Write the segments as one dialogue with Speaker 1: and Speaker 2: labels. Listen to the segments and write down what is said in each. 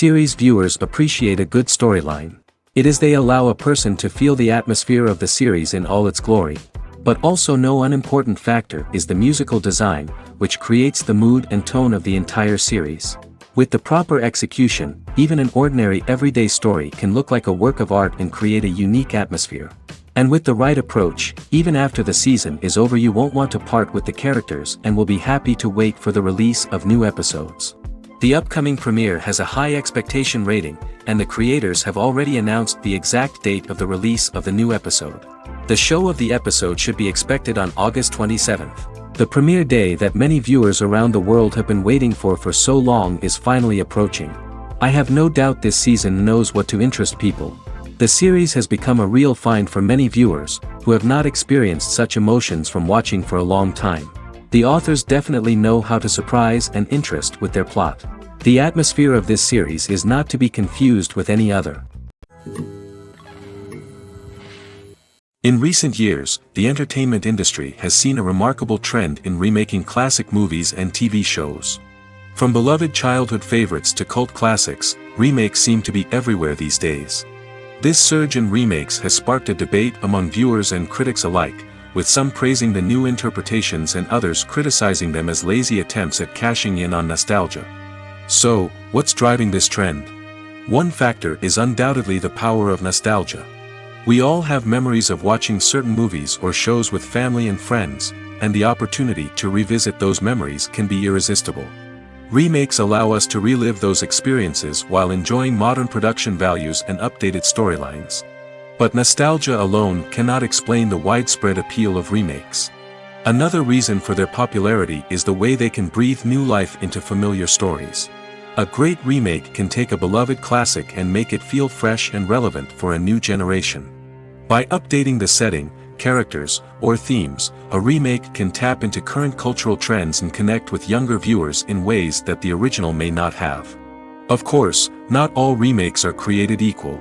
Speaker 1: Series viewers appreciate a good storyline. It is they allow a person to feel the atmosphere of the series in all its glory. But also no unimportant factor is the musical design, which creates the mood and tone of the entire series. With the proper execution, even an ordinary everyday story can look like a work of art and create a unique atmosphere. And with the right approach, even after the season is over you won't want to part with the characters and will be happy to wait for the release of new episodes. The upcoming premiere has a high expectation rating, and the creators have already announced the exact date of the release of the new episode. The show of the episode should be expected on August 27th. The premiere day that many viewers around the world have been waiting for so long is finally approaching. I have no doubt this season knows what to interest people. The series has become a real find for many viewers, who have not experienced such emotions from watching for a long time. The authors definitely know how to surprise and interest with their plot. The atmosphere of this series is not to be confused with any other. In recent years, the entertainment industry has seen a remarkable trend in remaking classic movies and TV shows. From beloved childhood favorites to cult classics, remakes seem to be everywhere these days. This surge in remakes has sparked a debate among viewers and critics alike, with some praising the new interpretations and others criticizing them as lazy attempts at cashing in on nostalgia. So, what's driving this trend? One factor is undoubtedly the power of nostalgia. We all have memories of watching certain movies or shows with family and friends, and the opportunity to revisit those memories can be irresistible. Remakes allow us to relive those experiences while enjoying modern production values and updated storylines. But nostalgia alone cannot explain the widespread appeal of remakes. Another reason for their popularity is the way they can breathe new life into familiar stories. A great remake can take a beloved classic and make it feel fresh and relevant for a new generation. By updating the setting, characters, or themes, a remake can tap into current cultural trends and connect with younger viewers in ways that the original may not have. Of course, not all remakes are created equal.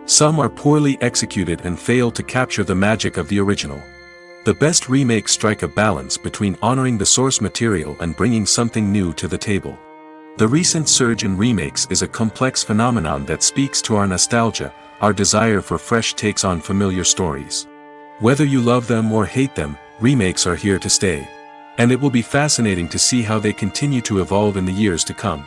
Speaker 1: Some are poorly executed and fail to capture the magic of the original. The best remakes strike a balance between honoring the source material and bringing something new to the table. The recent surge in remakes is a complex phenomenon that speaks to our nostalgia, our desire for fresh takes on familiar stories. Whether you love them or hate them, remakes are here to stay. And it will be fascinating to see how they continue to evolve in the years to come.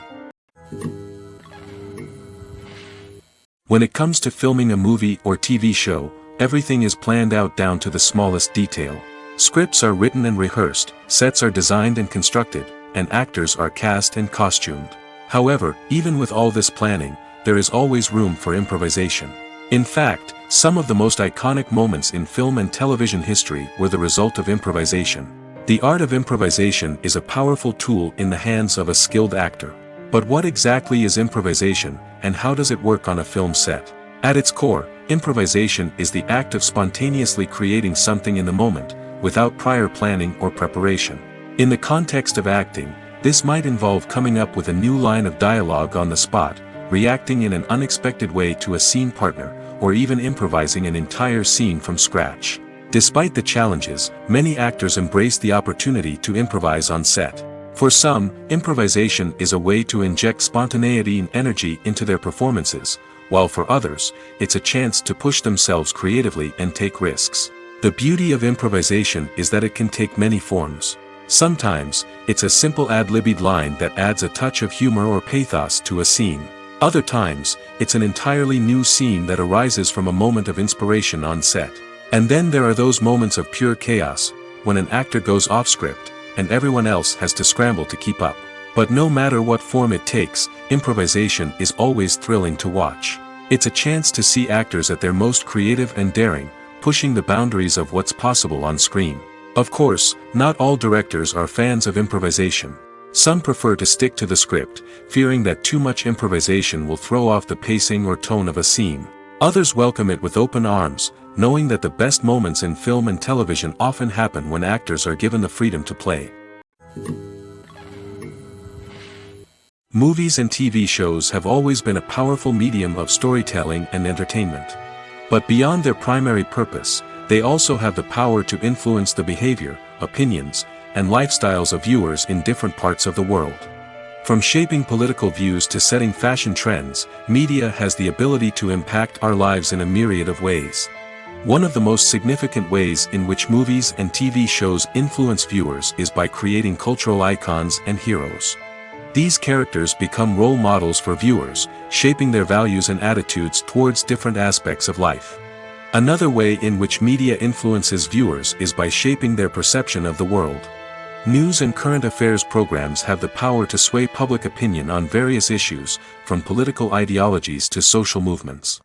Speaker 1: When it comes to filming a movie or TV show, everything is planned out down to the smallest detail. Scripts are written and rehearsed, sets are designed and constructed, and actors are cast and costumed. However, even with all this planning, there is always room for improvisation. In fact, some of the most iconic moments in film and television history were the result of improvisation. The art of improvisation is a powerful tool in the hands of a skilled actor. But what exactly is improvisation, and how does it work on a film set? At its core, improvisation is the act of spontaneously creating something in the moment, without prior planning or preparation. In the context of acting, this might involve coming up with a new line of dialogue on the spot, reacting in an unexpected way to a scene partner, or even improvising an entire scene from scratch. Despite the challenges, many actors embrace the opportunity to improvise on set. For some, improvisation is a way to inject spontaneity and energy into their performances, while for others, it's a chance to push themselves creatively and take risks. The beauty of improvisation is that it can take many forms. Sometimes, it's a simple ad-libbed line that adds a touch of humor or pathos to a scene. Other times, it's an entirely new scene that arises from a moment of inspiration on set. And then there are those moments of pure chaos, when an actor goes off script, and everyone else has to scramble to keep up. But no matter what form it takes, improvisation is always thrilling to watch. It's a chance to see actors at their most creative and daring, pushing the boundaries of what's possible on screen. Of course, not all directors are fans of improvisation. Some prefer to stick to the script, fearing that too much improvisation will throw off the pacing or tone of a scene. Others welcome it with open arms, knowing that the best moments in film and television often happen when actors are given the freedom to play. Movies and TV shows have always been a powerful medium of storytelling and entertainment. But beyond their primary purpose, they also have the power to influence the behavior, opinions, and lifestyles of viewers in different parts of the world. From shaping political views to setting fashion trends, media has the ability to impact our lives in a myriad of ways. One of the most significant ways in which movies and TV shows influence viewers is by creating cultural icons and heroes. These characters become role models for viewers, shaping their values and attitudes towards different aspects of life. Another way in which media influences viewers is by shaping their perception of the world. News and current affairs programs have the power to sway public opinion on various issues, from political ideologies to social movements.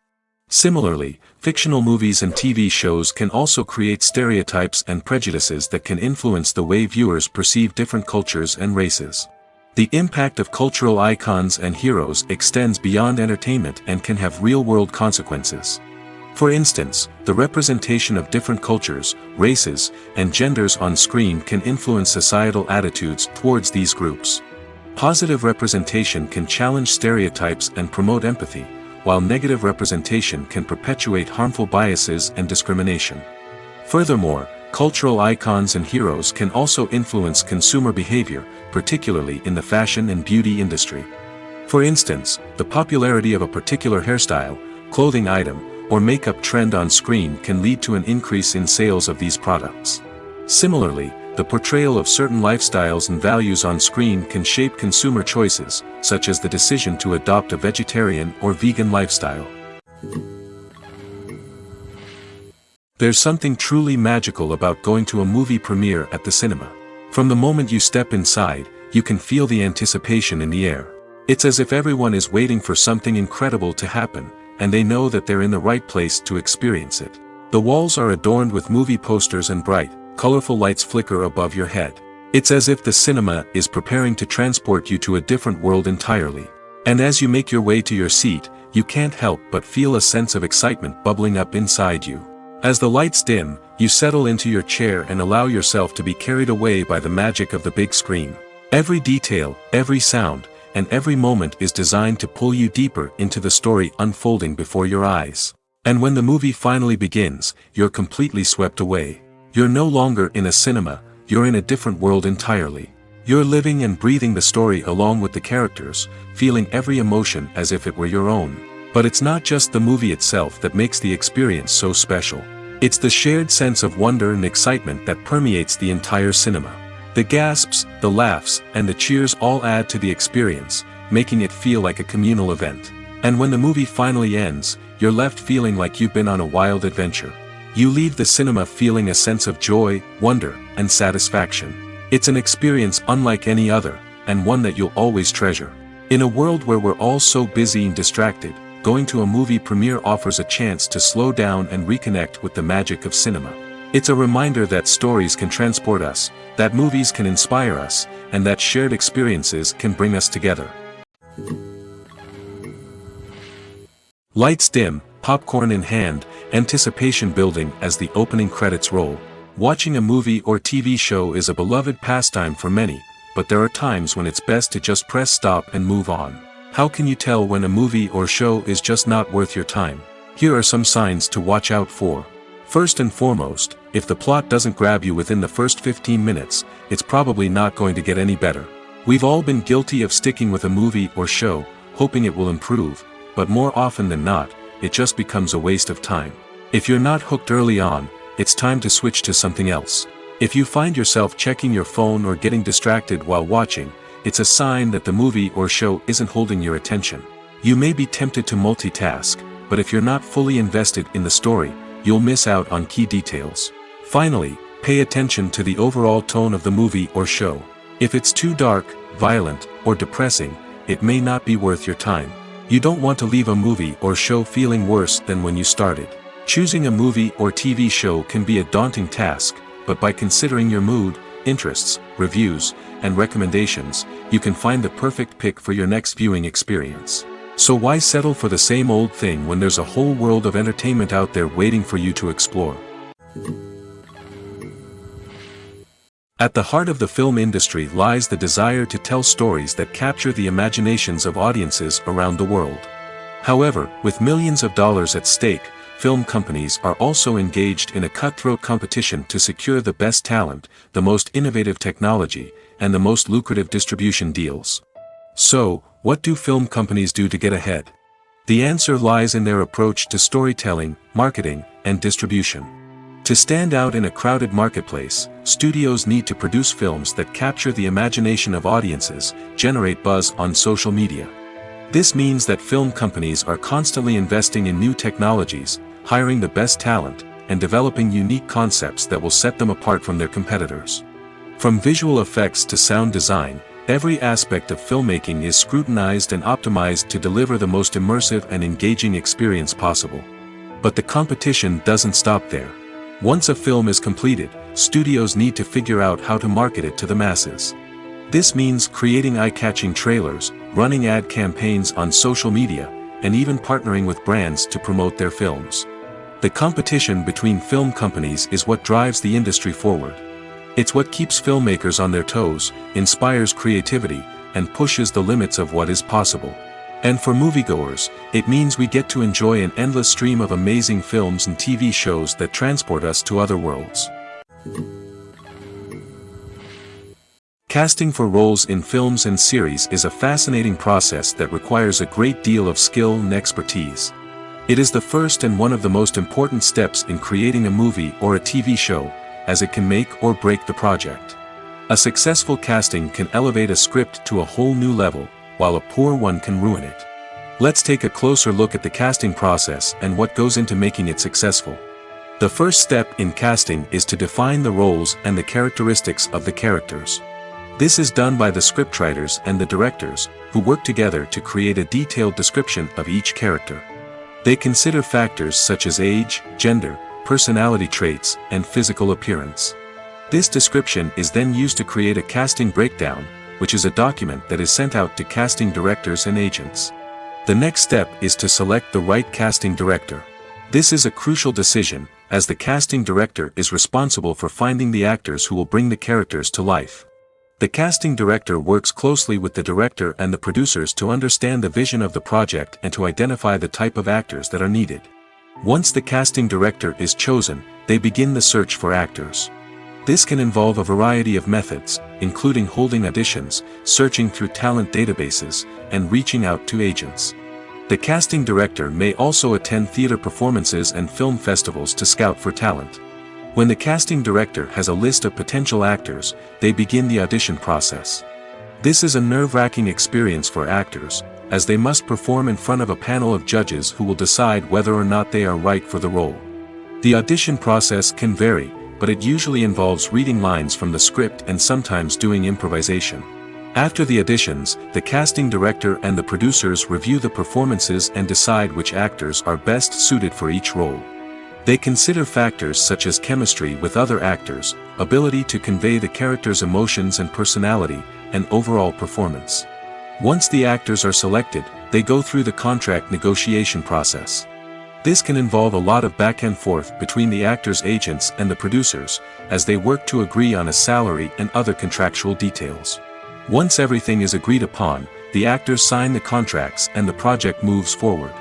Speaker 1: Similarly, fictional movies and TV shows can also create stereotypes and prejudices that can influence the way viewers perceive different cultures and races. The impact of cultural icons and heroes extends beyond entertainment and can have real-world consequences. For instance, the representation of different cultures, races, and genders on screen can influence societal attitudes towards these groups. Positive representation can challenge stereotypes and promote empathy, while negative representation can perpetuate harmful biases and discrimination. Furthermore, cultural icons and heroes can also influence consumer behavior, particularly in the fashion and beauty industry. For instance, the popularity of a particular hairstyle, clothing item, or makeup trend on screen can lead to an increase in sales of these products. Similarly, the portrayal of certain lifestyles and values on screen can shape consumer choices, such as the decision to adopt a vegetarian or vegan lifestyle. There's something truly magical about going to a movie premiere at the cinema. From the moment you step inside, you can feel the anticipation in the air. It's as if everyone is waiting for something incredible to happen, and they know that they're in the right place to experience it. The walls are adorned with movie posters and bright, colorful lights flicker above your head. It's as if the cinema is preparing to transport you to a different world entirely. And as you make your way to your seat, you can't help but feel a sense of excitement bubbling up inside you. As the lights dim, you settle into your chair and allow yourself to be carried away by the magic of the big screen. Every detail, every sound, and every moment is designed to pull you deeper into the story unfolding before your eyes. And when the movie finally begins, you're completely swept away. You're no longer in a cinema, you're in a different world entirely. You're living and breathing the story along with the characters, feeling every emotion as if it were your own. But it's not just the movie itself that makes the experience so special. It's the shared sense of wonder and excitement that permeates the entire cinema. The gasps, the laughs, and the cheers all add to the experience, making it feel like a communal event. And when the movie finally ends, you're left feeling like you've been on a wild adventure. You leave the cinema feeling a sense of joy, wonder, and satisfaction. It's an experience unlike any other, and one that you'll always treasure. In a world where we're all so busy and distracted, going to a movie premiere offers a chance to slow down and reconnect with the magic of cinema. It's a reminder that stories can transport us, that movies can inspire us, and that shared experiences can bring us together. Lights dim, popcorn in hand, anticipation building as the opening credits roll. Watching a movie or TV show is a beloved pastime for many, but there are times when it's best to just press stop and move on. How can you tell when a movie or show is just not worth your time? Here are some signs to watch out for. First and foremost, if the plot doesn't grab you within the first 15 minutes, it's probably not going to get any better. We've all been guilty of sticking with a movie or show, hoping it will improve, but more often than not, it just becomes a waste of time. If you're not hooked early on, it's time to switch to something else. If you find yourself checking your phone or getting distracted while watching, it's a sign that the movie or show isn't holding your attention. You may be tempted to multitask, but if you're not fully invested in the story, you'll miss out on key details. Finally, pay attention to the overall tone of the movie or show. If it's too dark, violent, or depressing, it may not be worth your time. You don't want to leave a movie or show feeling worse than when you started. Choosing a movie or TV show can be a daunting task, but by considering your mood, interests, reviews, and recommendations, you can find the perfect pick for your next viewing experience. So why settle for the same old thing when there's a whole world of entertainment out there waiting for you to explore? At the heart of the film industry lies the desire to tell stories that capture the imaginations of audiences around the world. However, with millions of dollars at stake, film companies are also engaged in a cutthroat competition to secure the best talent, the most innovative technology, and the most lucrative distribution deals. So, what do film companies do to get ahead? The answer lies in their approach to storytelling, marketing, and distribution. To stand out in a crowded marketplace, studios need to produce films that capture the imagination of audiences, generate buzz on social media. This means that film companies are constantly investing in new technologies, hiring the best talent, and developing unique concepts that will set them apart from their competitors. From visual effects to sound design, every aspect of filmmaking is scrutinized and optimized to deliver the most immersive and engaging experience possible. But the competition doesn't stop there. Once a film is completed, studios need to figure out how to market it to the masses. This means creating eye-catching trailers, running ad campaigns on social media, and even partnering with brands to promote their films. The competition between film companies is what drives the industry forward. It's what keeps filmmakers on their toes, inspires creativity, and pushes the limits of what is possible. And for moviegoers, it means we get to enjoy an endless stream of amazing films and TV shows that transport us to other worlds. Casting for roles in films and series is a fascinating process that requires a great deal of skill and expertise. It is the first and one of the most important steps in creating a movie or a TV show, as it can make or break the project. A successful casting can elevate a script to a whole new level, while a poor one can ruin it. Let's take a closer look at the casting process and what goes into making it successful. The first step in casting is to define the roles and the characteristics of the characters. This is done by the scriptwriters and the directors, who work together to create a detailed description of each character. They consider factors such as age, gender, personality traits, and physical appearance. This description is then used to create a casting breakdown, which is a document that is sent out to casting directors and agents. The next step is to select the right casting director. This is a crucial decision, as the casting director is responsible for finding the actors who will bring the characters to life. The casting director works closely with the director and the producers to understand the vision of the project and to identify the type of actors that are needed. Once the casting director is chosen, they begin the search for actors. This can involve a variety of methods, including holding auditions, searching through talent databases, and reaching out to agents. The casting director may also attend theater performances and film festivals to scout for talent. When the casting director has a list of potential actors, they begin the audition process. This is a nerve-wracking experience for actors, as they must perform in front of a panel of judges who will decide whether or not they are right for the role. The audition process can vary, but it usually involves reading lines from the script and sometimes doing improvisation. After the auditions, the casting director and the producers review the performances and decide which actors are best suited for each role. They consider factors such as chemistry with other actors, ability to convey the character's emotions and personality, and overall performance. Once the actors are selected, they go through the contract negotiation process. This can involve a lot of back and forth between the actors' agents and the producers, as they work to agree on a salary and other contractual details. Once everything is agreed upon, the actors sign the contracts and the project moves forward.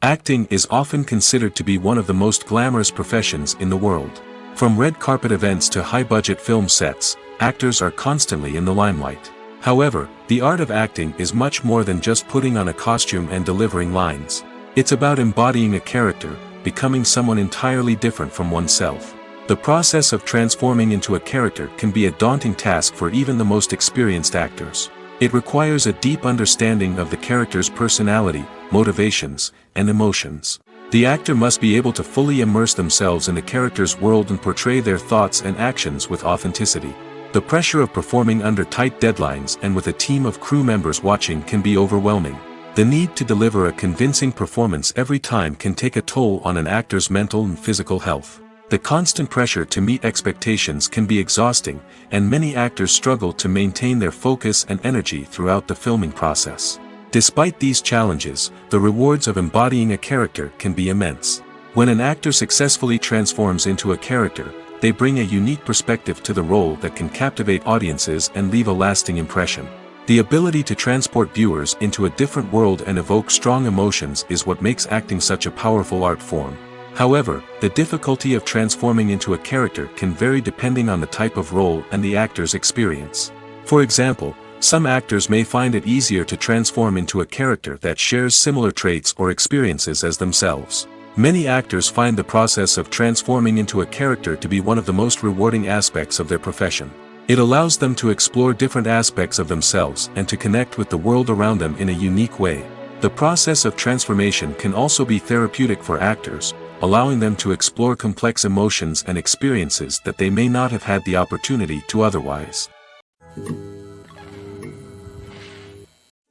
Speaker 1: Acting is often considered to be one of the most glamorous professions in the world. From red carpet events to high-budget film sets, actors are constantly in the limelight. However, the art of acting is much more than just putting on a costume and delivering lines. It's about embodying a character, becoming someone entirely different from oneself. The process of transforming into a character can be a daunting task for even the most experienced actors. It requires a deep understanding of the character's personality, motivations, and emotions. The actor must be able to fully immerse themselves in the character's world and portray their thoughts and actions with authenticity. The pressure of performing under tight deadlines and with a team of crew members watching can be overwhelming. The need to deliver a convincing performance every time can take a toll on an actor's mental and physical health. The constant pressure to meet expectations can be exhausting, and many actors struggle to maintain their focus and energy throughout the filming process. Despite these challenges, the rewards of embodying a character can be immense. When an actor successfully transforms into a character, they bring a unique perspective to the role that can captivate audiences and leave a lasting impression. The ability to transport viewers into a different world and evoke strong emotions is what makes acting such a powerful art form. However, the difficulty of transforming into a character can vary depending on the type of role and the actor's experience. For example, some actors may find it easier to transform into a character that shares similar traits or experiences as themselves. Many actors find the process of transforming into a character to be one of the most rewarding aspects of their profession. It allows them to explore different aspects of themselves and to connect with the world around them in a unique way. The process of transformation can also be therapeutic for actors, allowing them to explore complex emotions and experiences that they may not have had the opportunity to otherwise.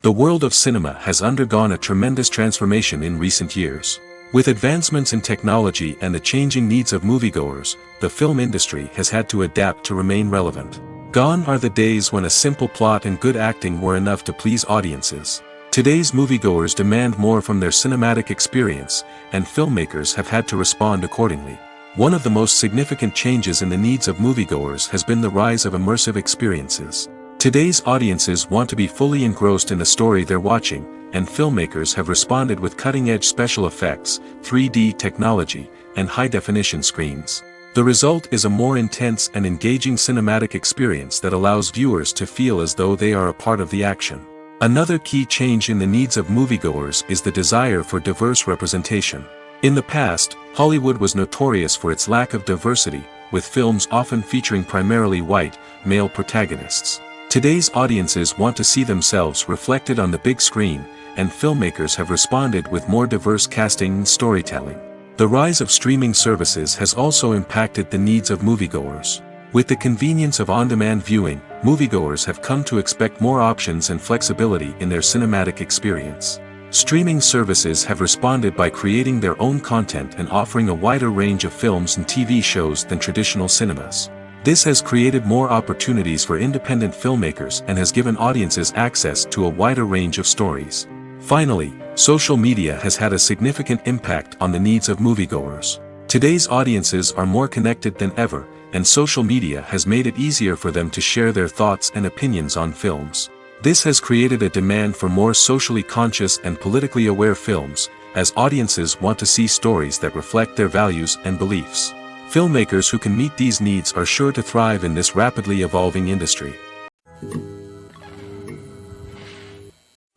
Speaker 1: The world of cinema has undergone a tremendous transformation in recent years. With advancements in technology and the changing needs of moviegoers, the film industry has had to adapt to remain relevant. Gone are the days when a simple plot and good acting were enough to please audiences. Today's moviegoers demand more from their cinematic experience, and filmmakers have had to respond accordingly. One of the most significant changes in the needs of moviegoers has been the rise of immersive experiences. Today's audiences want to be fully engrossed in the story they're watching, and filmmakers have responded with cutting-edge special effects, 3D technology, and high-definition screens. The result is a more intense and engaging cinematic experience that allows viewers to feel as though they are a part of the action. Another key change in the needs of moviegoers is the desire for diverse representation. In the past, Hollywood was notorious for its lack of diversity, with films often featuring primarily white, male protagonists. Today's audiences want to see themselves reflected on the big screen, and filmmakers have responded with more diverse casting and storytelling. The rise of streaming services has also impacted the needs of moviegoers. With the convenience of on-demand viewing, moviegoers have come to expect more options and flexibility in their cinematic experience. Streaming services have responded by creating their own content and offering a wider range of films and TV shows than traditional cinemas. This has created more opportunities for independent filmmakers and has given audiences access to a wider range of stories. Finally, social media has had a significant impact on the needs of moviegoers. Today's audiences are more connected than ever, and social media has made it easier for them to share their thoughts and opinions on films. This has created a demand for more socially conscious and politically aware films, as audiences want to see stories that reflect their values and beliefs. Filmmakers who can meet these needs are sure to thrive in this rapidly evolving industry.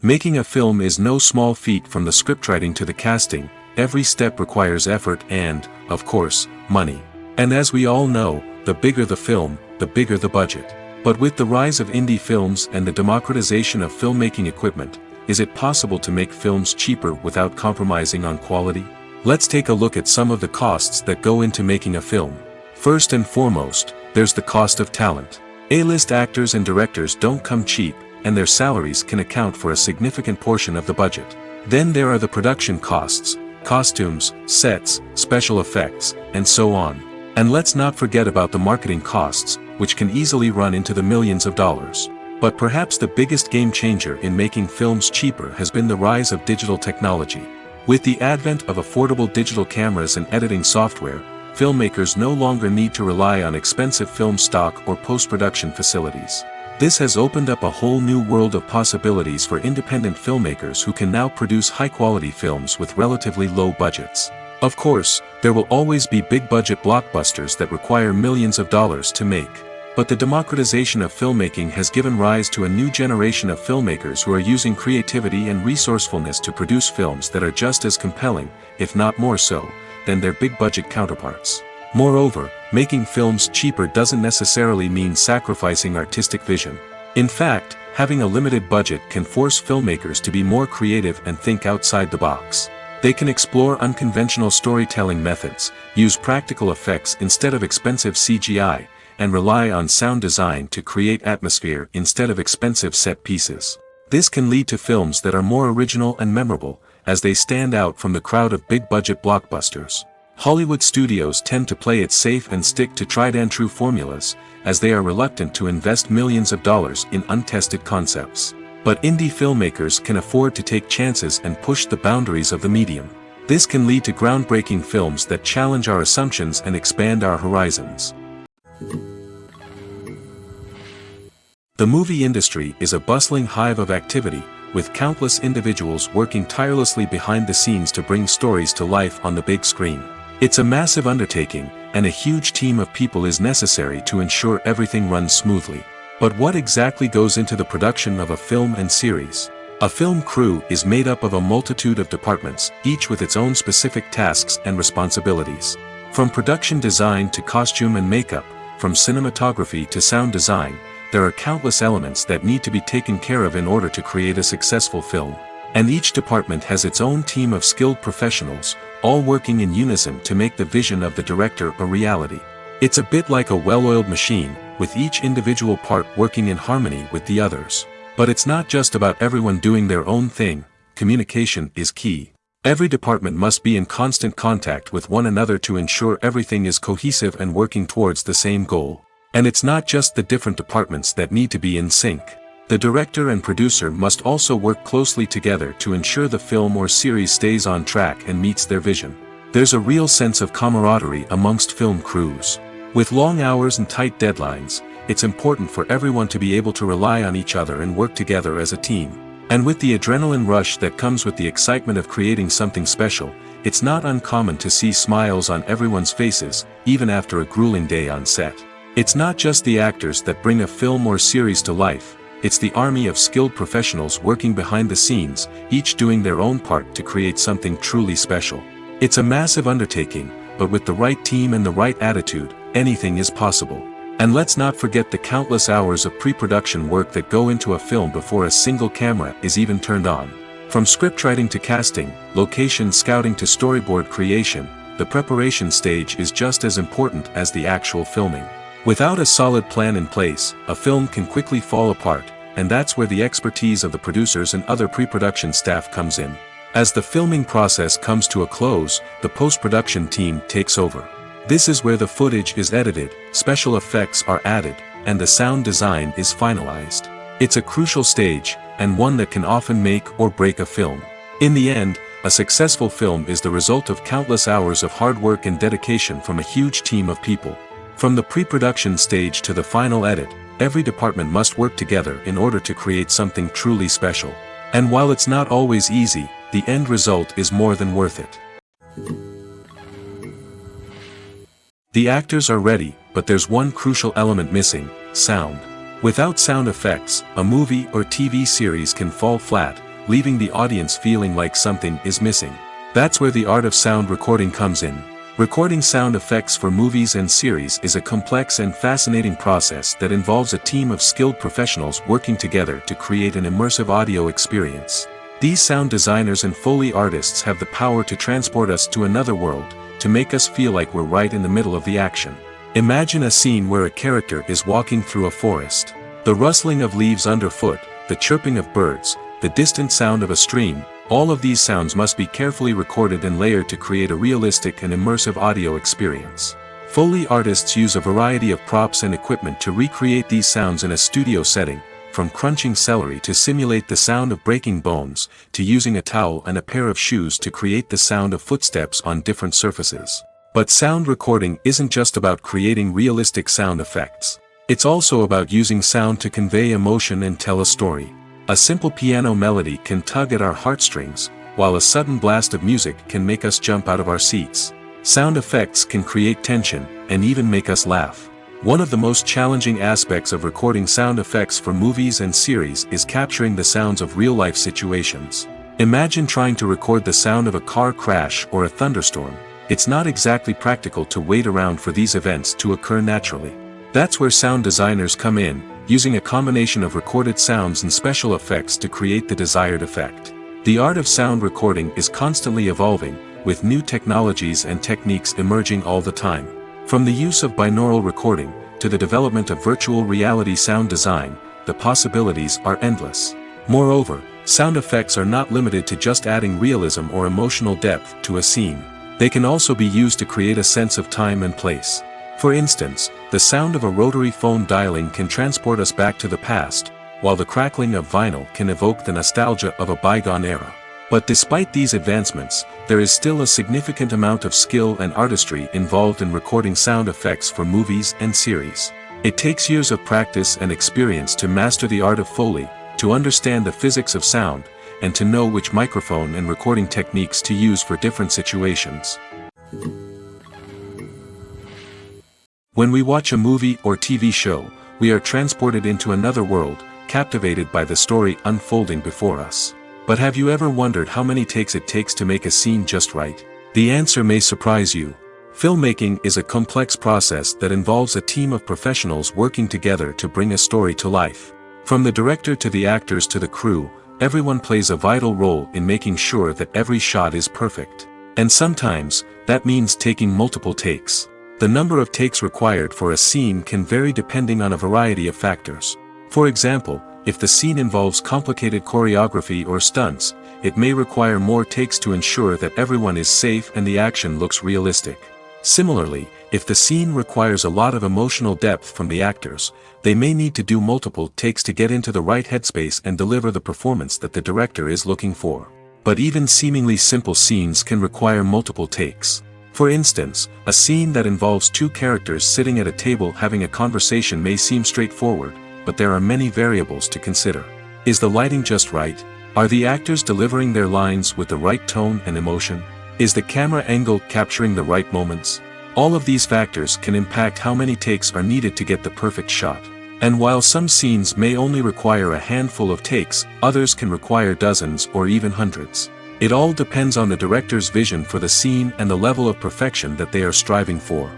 Speaker 1: Making a film is no small feat. From the scriptwriting to the casting, every step requires effort and, of course, money. And as we all know, the bigger the film, the bigger the budget. But with the rise of indie films and the democratization of filmmaking equipment, is it possible to make films cheaper without compromising on quality? Let's take a look at some of the costs that go into making a film. First and foremost, there's the cost of talent. A-list actors and directors don't come cheap, and their salaries can account for a significant portion of the budget. Then there are the production costs, costumes, sets, special effects, and so on. And let's not forget about the marketing costs, which can easily run into the millions of dollars. But perhaps the biggest game changer in making films cheaper has been the rise of digital technology. With the advent of affordable digital cameras and editing software, filmmakers no longer need to rely on expensive film stock or post-production facilities. This has opened up a whole new world of possibilities for independent filmmakers who can now produce high-quality films with relatively low budgets. Of course, there will always be big-budget blockbusters that require millions of dollars to make. But the democratization of filmmaking has given rise to a new generation of filmmakers who are using creativity and resourcefulness to produce films that are just as compelling, if not more so, than their big-budget counterparts. Moreover, making films cheaper doesn't necessarily mean sacrificing artistic vision. In fact, having a limited budget can force filmmakers to be more creative and think outside the box. They can explore unconventional storytelling methods, use practical effects instead of expensive CGI, and rely on sound design to create atmosphere instead of expensive set pieces. This can lead to films that are more original and memorable, as they stand out from the crowd of big-budget blockbusters. Hollywood studios tend to play it safe and stick to tried-and-true formulas, as they are reluctant to invest millions of dollars in untested concepts. But indie filmmakers can afford to take chances and push the boundaries of the medium. This can lead to groundbreaking films that challenge our assumptions and expand our horizons. The movie industry is a bustling hive of activity, with countless individuals working tirelessly behind the scenes to bring stories to life on the big screen. It's a massive undertaking, and a huge team of people is necessary to ensure everything runs smoothly. But what exactly goes into the production of a film and series? A film crew is made up of a multitude of departments, each with its own specific tasks and responsibilities. From production design to costume and makeup, from cinematography to sound design, there are countless elements that need to be taken care of in order to create a successful film. And each department has its own team of skilled professionals, all working in unison to make the vision of the director a reality. It's a bit like a well-oiled machine, with each individual part working in harmony with the others. But it's not just about everyone doing their own thing. Communication is key. Every department must be in constant contact with one another to ensure everything is cohesive and working towards the same goal. And it's not just the different departments that need to be in sync. The director and producer must also work closely together to ensure the film or series stays on track and meets their vision. There's a real sense of camaraderie amongst film crews. With long hours and tight deadlines, it's important for everyone to be able to rely on each other and work together as a team. And with the adrenaline rush that comes with the excitement of creating something special, it's not uncommon to see smiles on everyone's faces, even after a grueling day on set. It's not just the actors that bring a film or series to life. It's the army of skilled professionals working behind the scenes, each doing their own part to create something truly special. It's a massive undertaking, but with the right team and the right attitude, anything is possible. And let's not forget the countless hours of pre-production work that go into a film before a single camera is even turned on. From scriptwriting to casting, location scouting to storyboard creation, the preparation stage is just as important as the actual filming. Without a solid plan in place, a film can quickly fall apart, and that's where the expertise of the producers and other pre-production staff comes in. As the filming process comes to a close, the post-production team takes over. This is where the footage is edited, special effects are added, and the sound design is finalized. It's a crucial stage, and one that can often make or break a film. In the end, a successful film is the result of countless hours of hard work and dedication from a huge team of people. From the pre-production stage to the final edit, every department must work together in order to create something truly special. And while it's not always easy, the end result is more than worth it. The actors are ready, but there's one crucial element missing: sound. Without sound effects, a movie or TV series can fall flat, leaving the audience feeling like something is missing. That's where the art of sound recording comes in. Recording sound effects for movies and series is a complex and fascinating process that involves a team of skilled professionals working together to create an immersive audio experience. These sound designers and Foley artists have the power to transport us to another world, to make us feel like we're right in the middle of the action. Imagine a scene where a character is walking through a forest. The rustling of leaves underfoot, the chirping of birds, the distant sound of a stream, all of these sounds must be carefully recorded and layered to create a realistic and immersive audio experience. Foley artists use a variety of props and equipment to recreate these sounds in a studio setting, from crunching celery to simulate the sound of breaking bones, to using a towel and a pair of shoes to create the sound of footsteps on different surfaces. But sound recording isn't just about creating realistic sound effects. It's also about using sound to convey emotion and tell a story. A simple piano melody can tug at our heartstrings, while a sudden blast of music can make us jump out of our seats. Sound effects can create tension, and even make us laugh. One of the most challenging aspects of recording sound effects for movies and series is capturing the sounds of real-life situations. Imagine trying to record the sound of a car crash or a thunderstorm. It's not exactly practical to wait around for these events to occur naturally. That's where sound designers come in, using a combination of recorded sounds and special effects to create the desired effect. The art of sound recording is constantly evolving, with new technologies and techniques emerging all the time. From the use of binaural recording, to the development of virtual reality sound design, the possibilities are endless. Moreover, sound effects are not limited to just adding realism or emotional depth to a scene. They can also be used to create a sense of time and place. For instance, the sound of a rotary phone dialing can transport us back to the past, while the crackling of vinyl can evoke the nostalgia of a bygone era. But despite these advancements, there is still a significant amount of skill and artistry involved in recording sound effects for movies and series. It takes years of practice and experience to master the art of Foley, to understand the physics of sound, and to know which microphone and recording techniques to use for different situations. When we watch a movie or TV show, we are transported into another world, captivated by the story unfolding before us. But have you ever wondered how many takes it takes to make a scene just right? The answer may surprise you. Filmmaking is a complex process that involves a team of professionals working together to bring a story to life. From the director to the actors to the crew, everyone plays a vital role in making sure that every shot is perfect. And sometimes, that means taking multiple takes. The number of takes required for a scene can vary depending on a variety of factors. For example, if the scene involves complicated choreography or stunts, it may require more takes to ensure that everyone is safe and the action looks realistic. Similarly, if the scene requires a lot of emotional depth from the actors, they may need to do multiple takes to get into the right headspace and deliver the performance that the director is looking for. But even seemingly simple scenes can require multiple takes. For instance, a scene that involves two characters sitting at a table having a conversation may seem straightforward, but there are many variables to consider. Is the lighting just right? Are the actors delivering their lines with the right tone and emotion? Is the camera angle capturing the right moments? All of these factors can impact how many takes are needed to get the perfect shot. And while some scenes may only require a handful of takes, others can require dozens or even hundreds. It all depends on the director's vision for the scene and the level of perfection that they are striving for.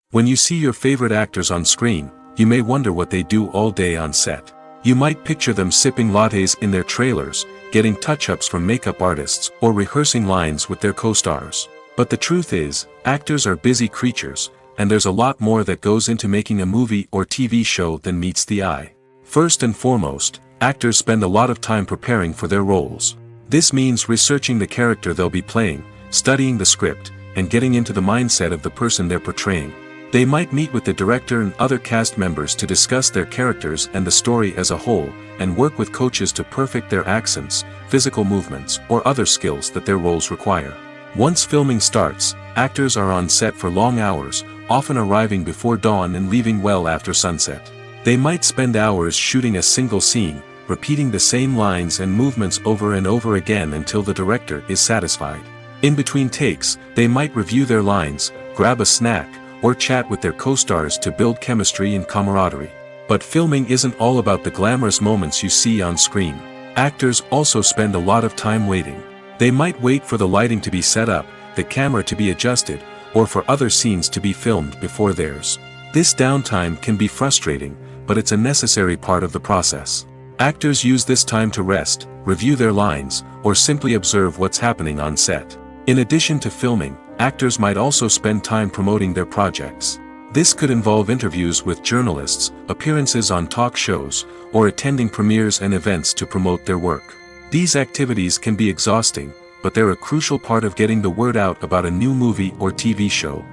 Speaker 1: When you see your favorite actors on screen, you may wonder what they do all day on set. You might picture them sipping lattes in their trailers, getting touch-ups from makeup artists, or rehearsing lines with their co-stars. But the truth is, actors are busy creatures, and there's a lot more that goes into making a movie or TV show than meets the eye. First and foremost, actors spend a lot of time preparing for their roles. This means researching the character they'll be playing, studying the script, and getting into the mindset of the person they're portraying. They might meet with the director and other cast members to discuss their characters and the story as a whole, and work with coaches to perfect their accents, physical movements, or other skills that their roles require. Once filming starts, actors are on set for long hours, often arriving before dawn and leaving well after sunset. They might spend hours shooting a single scene, repeating the same lines and movements over and over again until the director is satisfied. In between takes, they might review their lines, grab a snack, or chat with their co-stars to build chemistry and camaraderie. But filming isn't all about the glamorous moments you see on screen. Actors also spend a lot of time waiting. They might wait for the lighting to be set up, the camera to be adjusted, or for other scenes to be filmed before theirs. This downtime can be frustrating, but it's a necessary part of the process. Actors use this time to rest, review their lines, or simply observe what's happening on set. In addition to filming, actors might also spend time promoting their projects. This could involve interviews with journalists, appearances on talk shows, or attending premieres and events to promote their work. These activities can be exhausting, but they're a crucial part of getting the word out about a new movie or TV show.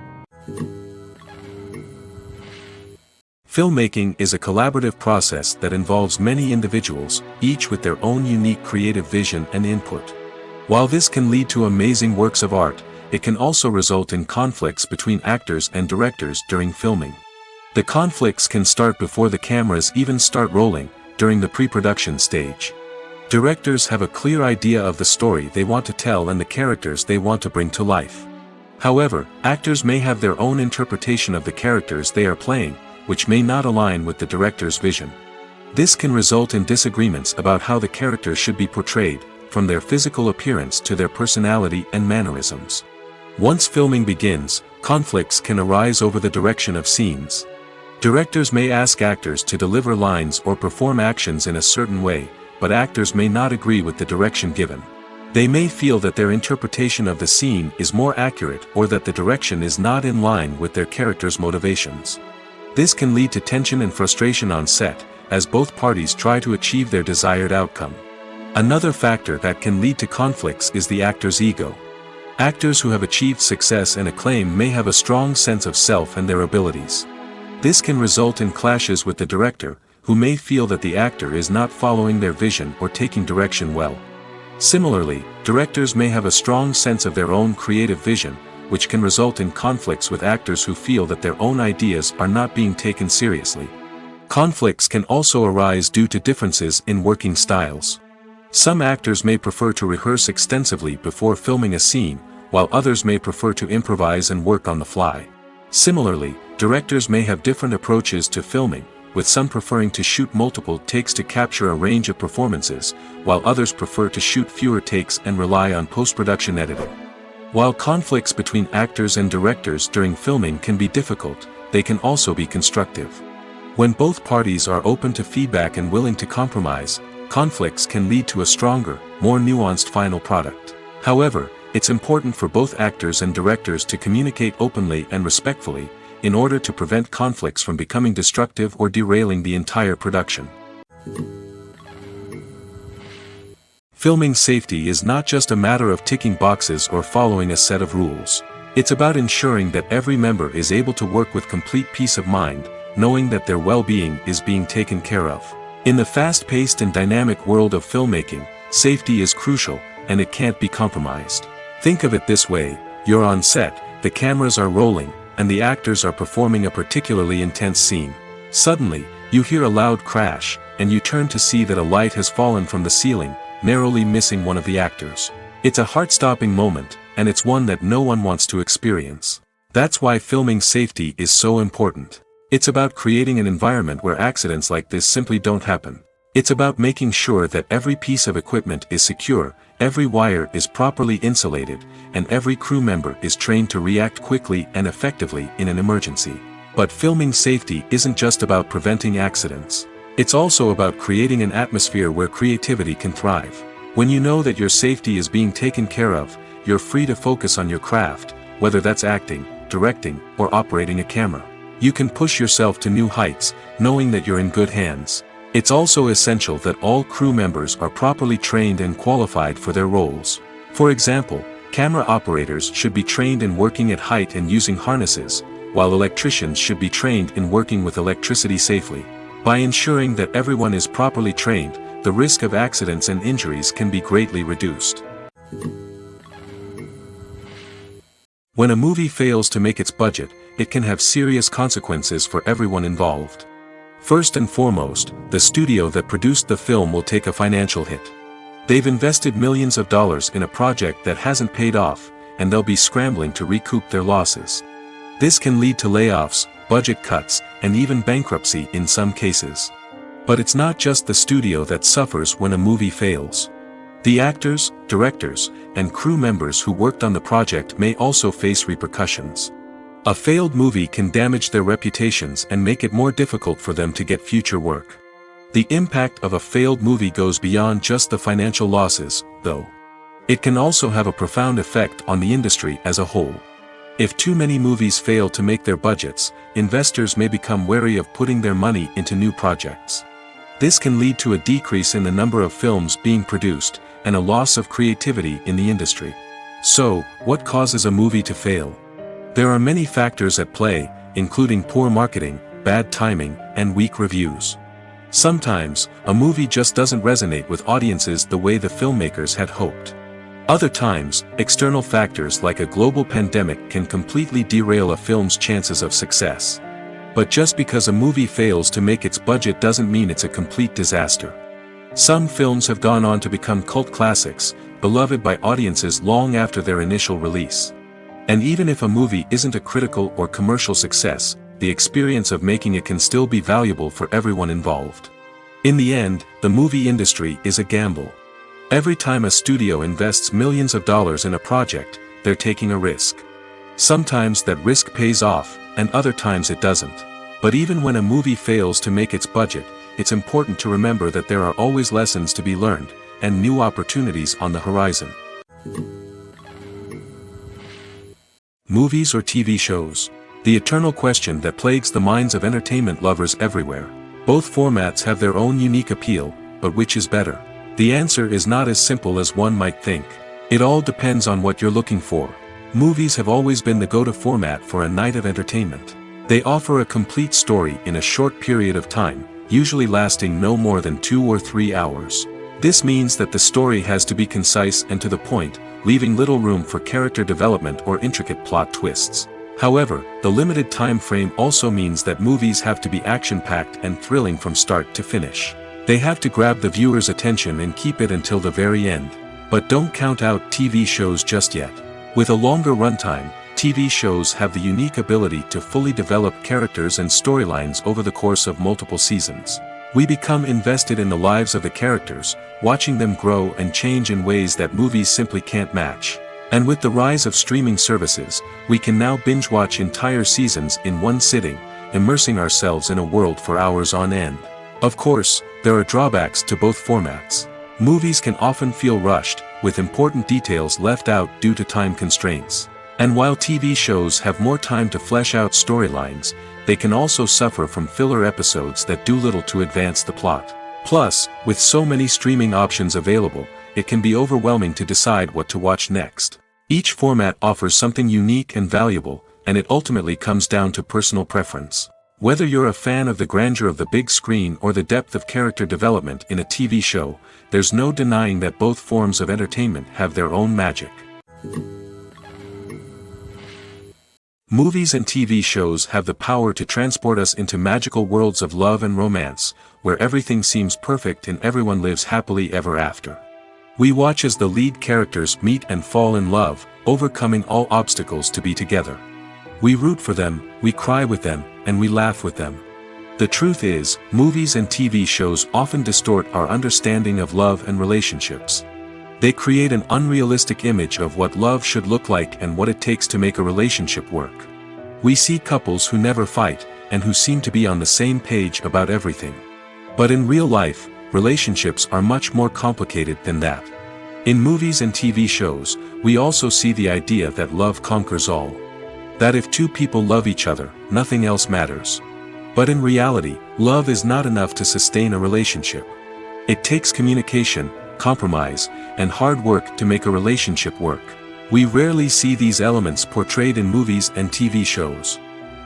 Speaker 1: Filmmaking is a collaborative process that involves many individuals, each with their own unique creative vision and input. While this can lead to amazing works of art, it can also result in conflicts between actors and directors during filming. The conflicts can start before the cameras even start rolling, during the pre-production stage. Directors have a clear idea of the story they want to tell and the characters they want to bring to life. However, actors may have their own interpretation of the characters they are playing, which may not align with the director's vision. This can result in disagreements about how the characters should be portrayed, from their physical appearance to their personality and mannerisms. Once filming begins, conflicts can arise over the direction of scenes. Directors may ask actors to deliver lines or perform actions in a certain way, but actors may not agree with the direction given. They may feel that their interpretation of the scene is more accurate or that the direction is not in line with their character's motivations. This can lead to tension and frustration on set, as both parties try to achieve their desired outcome. Another factor that can lead to conflicts is the actor's ego. Actors who have achieved success and acclaim may have a strong sense of self and their abilities. This can result in clashes with the director, who may feel that the actor is not following their vision or taking direction well. Similarly, directors may have a strong sense of their own creative vision, which can result in conflicts with actors who feel that their own ideas are not being taken seriously. Conflicts can also arise due to differences in working styles. Some actors may prefer to rehearse extensively before filming a scene, while others may prefer to improvise and work on the fly. Similarly, directors may have different approaches to filming, with some preferring to shoot multiple takes to capture a range of performances, while others prefer to shoot fewer takes and rely on post-production editing. While conflicts between actors and directors during filming can be difficult, they can also be constructive. When both parties are open to feedback and willing to compromise, conflicts can lead to a stronger, more nuanced final product. However, it's important for both actors and directors to communicate openly and respectfully, in order to prevent conflicts from becoming destructive or derailing the entire production. Filming safety is not just a matter of ticking boxes or following a set of rules. It's about ensuring that every member is able to work with complete peace of mind, knowing that their well-being is being taken care of. In the fast-paced and dynamic world of filmmaking, safety is crucial, and it can't be compromised. Think of it this way: you're on set, the cameras are rolling, and the actors are performing a particularly intense scene. Suddenly, you hear a loud crash, and you turn to see that a light has fallen from the ceiling, narrowly missing one of the actors. It's a heart-stopping moment, and it's one that no one wants to experience. That's why filming safety is so important. It's about creating an environment where accidents like this simply don't happen. It's about making sure that every piece of equipment is secure, every wire is properly insulated, and every crew member is trained to react quickly and effectively in an emergency. But filming safety isn't just about preventing accidents. It's also about creating an atmosphere where creativity can thrive. When you know that your safety is being taken care of, you're free to focus on your craft, whether that's acting, directing, or operating a camera. You can push yourself to new heights, knowing that you're in good hands. It's also essential that all crew members are properly trained and qualified for their roles. For example, camera operators should be trained in working at height and using harnesses, while electricians should be trained in working with electricity safely. By ensuring that everyone is properly trained, the risk of accidents and injuries can be greatly reduced. When a movie fails to make its budget, it can have serious consequences for everyone involved. First and foremost, the studio that produced the film will take a financial hit. They've invested millions of dollars in a project that hasn't paid off, and they'll be scrambling to recoup their losses. This can lead to layoffs, budget cuts, and even bankruptcy in some cases. But it's not just the studio that suffers when a movie fails. The actors, directors, and crew members who worked on the project may also face repercussions. A failed movie can damage their reputations and make it more difficult for them to get future work. The impact of a failed movie goes beyond just the financial losses, though. It can also have a profound effect on the industry as a whole. If too many movies fail to make their budgets, investors may become wary of putting their money into new projects. This can lead to a decrease in the number of films being produced, and a loss of creativity in the industry. So, what causes a movie to fail? There are many factors at play, including poor marketing, bad timing, and weak reviews. Sometimes, a movie just doesn't resonate with audiences the way the filmmakers had hoped. Other times, external factors like a global pandemic can completely derail a film's chances of success. But just because a movie fails to make its budget doesn't mean it's a complete disaster. Some films have gone on to become cult classics, beloved by audiences long after their initial release. And even if a movie isn't a critical or commercial success, the experience of making it can still be valuable for everyone involved. In the end, the movie industry is a gamble. Every time a studio invests millions of dollars in a project, they're taking a risk. Sometimes that risk pays off, and other times it doesn't. But even when a movie fails to make its budget, it's important to remember that there are always lessons to be learned, and new opportunities on the horizon. Movies or TV shows? The eternal question that plagues the minds of entertainment lovers everywhere. Both formats have their own unique appeal, but which is better? The answer is not as simple as one might think. It all depends on what you're looking for. Movies have always been the go-to format for a night of entertainment. They offer a complete story in a short period of time, usually lasting no more than 2 or 3 hours. This means that the story has to be concise and to the point, leaving little room for character development or intricate plot twists. However, the limited time frame also means that movies have to be action-packed and thrilling from start to finish. They have to grab the viewer's attention and keep it until the very end. But don't count out TV shows just yet. With a longer runtime, TV shows have the unique ability to fully develop characters and storylines over the course of multiple seasons. We become invested in the lives of the characters, watching them grow and change in ways that movies simply can't match. And with the rise of streaming services, we can now binge-watch entire seasons in one sitting, immersing ourselves in a world for hours on end. Of course, there are drawbacks to both formats. Movies can often feel rushed, with important details left out due to time constraints. And while TV shows have more time to flesh out storylines, they can also suffer from filler episodes that do little to advance the plot. Plus, with so many streaming options available, it can be overwhelming to decide what to watch next. Each format offers something unique and valuable, and it ultimately comes down to personal preference. Whether you're a fan of the grandeur of the big screen or the depth of character development in a TV show, there's no denying that both forms of entertainment have their own magic. Movies and TV shows have the power to transport us into magical worlds of love and romance, where everything seems perfect and everyone lives happily ever after. We watch as the lead characters meet and fall in love, overcoming all obstacles to be together. We root for them, we cry with them, and we laugh with them. The truth is, movies and TV shows often distort our understanding of love and relationships. They create an unrealistic image of what love should look like and what it takes to make a relationship work. We see couples who never fight, and who seem to be on the same page about everything. But in real life, relationships are much more complicated than that. In movies and TV shows, we also see the idea that love conquers all. That if two people love each other, nothing else matters. But in reality, love is not enough to sustain a relationship. It takes communication, compromise, and hard work to make a relationship work. We rarely see these elements portrayed in movies and TV shows.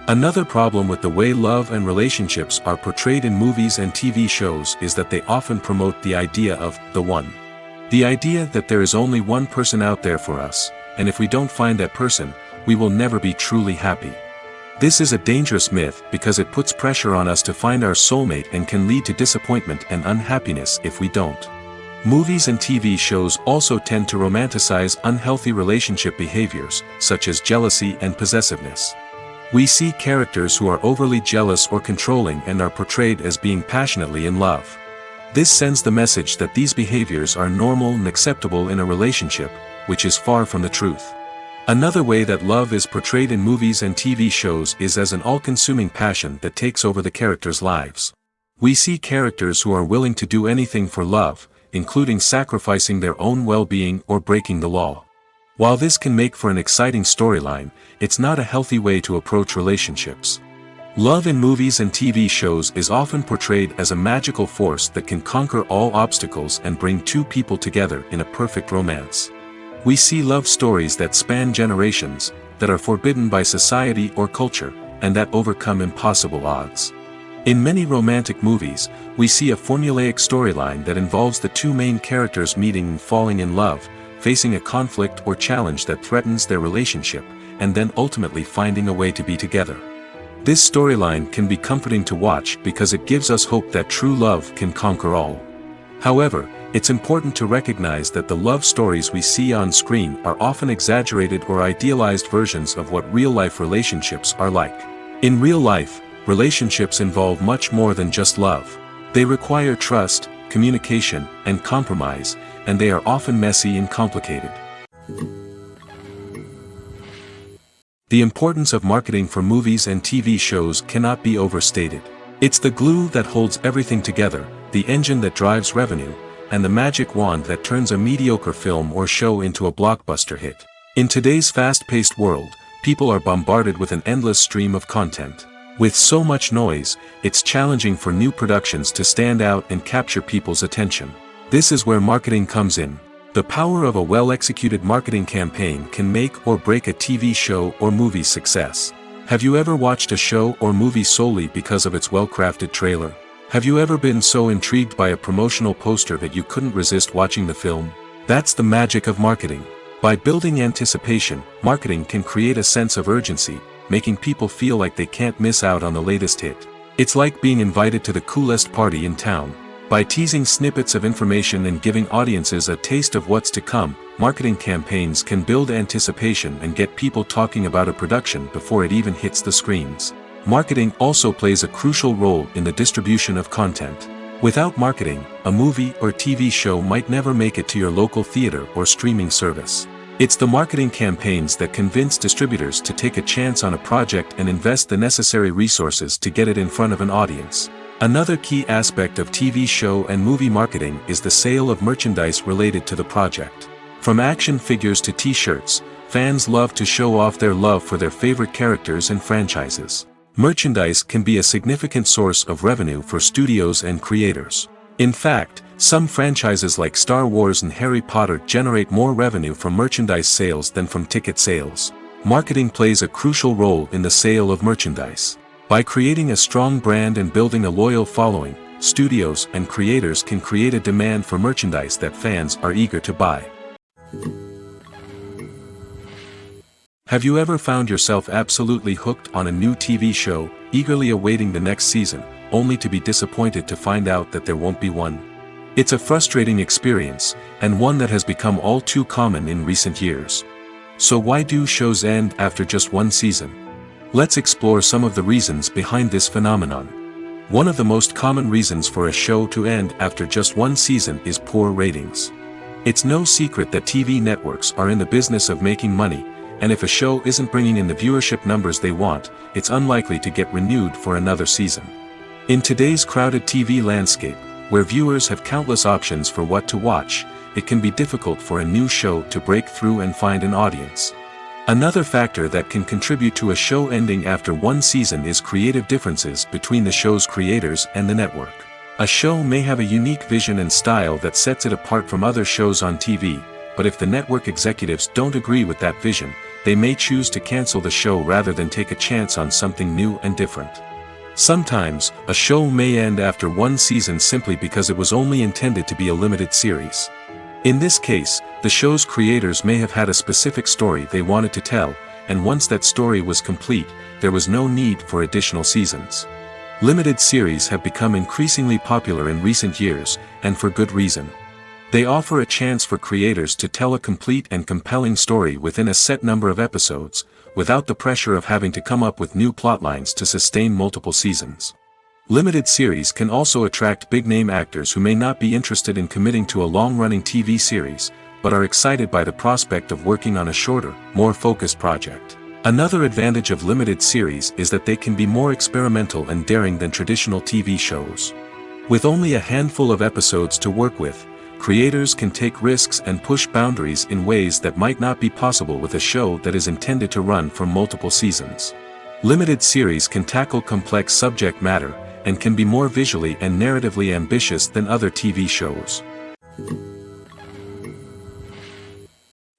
Speaker 1: Another problem with the way love and relationships are portrayed in movies and TV shows is that they often promote the idea of the one. The idea that there is only one person out there for us, and if we don't find that person, we will never be truly happy. This is a dangerous myth because it puts pressure on us to find our soulmate and can lead to disappointment and unhappiness if we don't. Movies and TV shows also tend to romanticize unhealthy relationship behaviors, such as jealousy and possessiveness. We see characters who are overly jealous or controlling and are portrayed as being passionately in love. This sends the message that these behaviors are normal and acceptable in a relationship, which is far from the truth. Another way that love is portrayed in movies and TV shows is as an all-consuming passion that takes over the characters' lives. We see characters who are willing to do anything for love, including sacrificing their own well-being or breaking the law. While this can make for an exciting storyline, it's not a healthy way to approach relationships. Love in movies and TV shows is often portrayed as a magical force that can conquer all obstacles and bring two people together in a perfect romance. We see love stories that span generations, that are forbidden by society or culture, and that overcome impossible odds. In many romantic movies, we see a formulaic storyline that involves the two main characters meeting and falling in love, facing a conflict or challenge that threatens their relationship, and then ultimately finding a way to be together. This storyline can be comforting to watch because it gives us hope that true love can conquer all. However, it's important to recognize that the love stories we see on screen are often exaggerated or idealized versions of what real-life relationships are like. In real life, relationships involve much more than just love. They require trust, communication, and compromise, and they are often messy and complicated. The importance of marketing for movies and TV shows cannot be overstated. It's the glue that holds everything together, the engine that drives revenue, and the magic wand that turns a mediocre film or show into a blockbuster hit. In today's fast-paced world, people are bombarded with an endless stream of content. With so much noise, it's challenging for new productions to stand out and capture people's attention. This is where marketing comes in. The power of a well-executed marketing campaign can make or break a TV show or movie's success. Have you ever watched a show or movie solely because of its well-crafted trailer? Have you ever been so intrigued by a promotional poster that you couldn't resist watching the film? That's the magic of marketing. By building anticipation, marketing can create a sense of urgency, making people feel like they can't miss out on the latest hit. It's like being invited to the coolest party in town. By teasing snippets of information and giving audiences a taste of what's to come, marketing campaigns can build anticipation and get people talking about a production before it even hits the screens. Marketing also plays a crucial role in the distribution of content. Without marketing, a movie or TV show might never make it to your local theater or streaming service. It's the marketing campaigns that convince distributors to take a chance on a project and invest the necessary resources to get it in front of an audience. Another key aspect of TV show and movie marketing is the sale of merchandise related to the project. From action figures to t-shirts, fans love to show off their love for their favorite characters and franchises. Merchandise can be a significant source of revenue for studios and creators. In fact, some franchises like Star Wars and Harry Potter generate more revenue from merchandise sales than from ticket sales. Marketing plays a crucial role in the sale of merchandise. By creating a strong brand and building a loyal following, studios and creators can create a demand for merchandise that fans are eager to buy. Have you ever found yourself absolutely hooked on a new TV show, eagerly awaiting the next season, only to be disappointed to find out that there won't be one? It's a frustrating experience, and one that has become all too common in recent years. So why do shows end after just one season? Let's explore some of the reasons behind this phenomenon. One of the most common reasons for a show to end after just one season is poor ratings. It's no secret that TV networks are in the business of making money, and if a show isn't bringing in the viewership numbers they want, it's unlikely to get renewed for another season. In today's crowded TV landscape, where viewers have countless options for what to watch, it can be difficult for a new show to break through and find an audience. Another factor that can contribute to a show ending after one season is creative differences between the show's creators and the network. A show may have a unique vision and style that sets it apart from other shows on TV, but if the network executives don't agree with that vision, they may choose to cancel the show rather than take a chance on something new and different. Sometimes, a show may end after one season simply because it was only intended to be a limited series. In this case, the show's creators may have had a specific story they wanted to tell, and once that story was complete, there was no need for additional seasons. Limited series have become increasingly popular in recent years, and for good reason. They offer a chance for creators to tell a complete and compelling story within a set number of episodes, without the pressure of having to come up with new plotlines to sustain multiple seasons. Limited series can also attract big-name actors who may not be interested in committing to a long-running TV series, but are excited by the prospect of working on a shorter, more focused project. Another advantage of limited series is that they can be more experimental and daring than traditional TV shows. With only a handful of episodes to work with, creators can take risks and push boundaries in ways that might not be possible with a show that is intended to run for multiple seasons. Limited series can tackle complex subject matter, and can be more visually and narratively ambitious than other TV shows.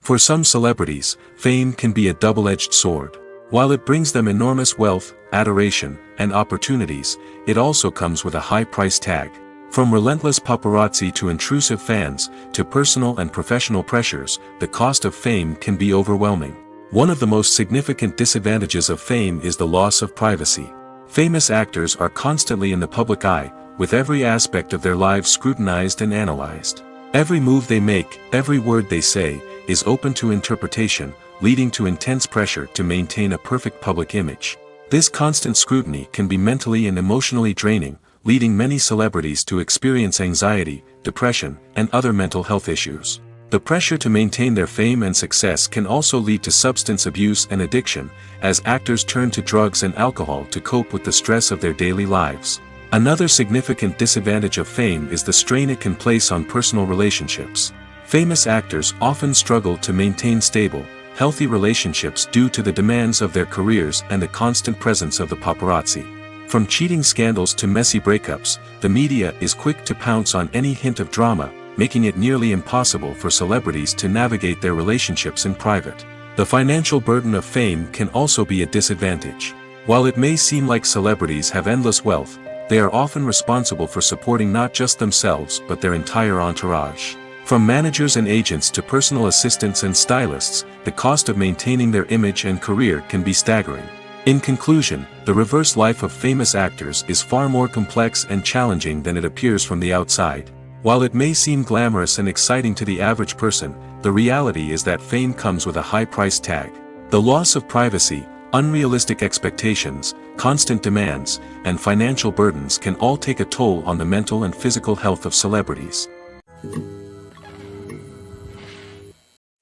Speaker 1: For some celebrities, fame can be a double-edged sword. While it brings them enormous wealth, adoration, and opportunities, it also comes with a high price tag. From relentless paparazzi to intrusive fans, to personal and professional pressures, the cost of fame can be overwhelming. One of the most significant disadvantages of fame is the loss of privacy. Famous actors are constantly in the public eye, with every aspect of their lives scrutinized and analyzed. Every move they make, every word they say, is open to interpretation, leading to intense pressure to maintain a perfect public image. This constant scrutiny can be mentally and emotionally draining, leading many celebrities to experience anxiety, depression, and other mental health issues. The pressure to maintain their fame and success can also lead to substance abuse and addiction, as actors turn to drugs and alcohol to cope with the stress of their daily lives. Another significant disadvantage of fame is the strain it can place on personal relationships. Famous actors often struggle to maintain stable, healthy relationships due to the demands of their careers and the constant presence of the paparazzi. From cheating scandals to messy breakups, the media is quick to pounce on any hint of drama, making it nearly impossible for celebrities to navigate their relationships in private. The financial burden of fame can also be a disadvantage. While it may seem like celebrities have endless wealth, they are often responsible for supporting not just themselves but their entire entourage. From managers and agents to personal assistants and stylists, the cost of maintaining their image and career can be staggering. In conclusion, the reverse life of famous actors is far more complex and challenging than it appears from the outside. While it may seem glamorous and exciting to the average person, the reality is that fame comes with a high price tag. The loss of privacy, unrealistic expectations, constant demands, and financial burdens can all take a toll on the mental and physical health of celebrities.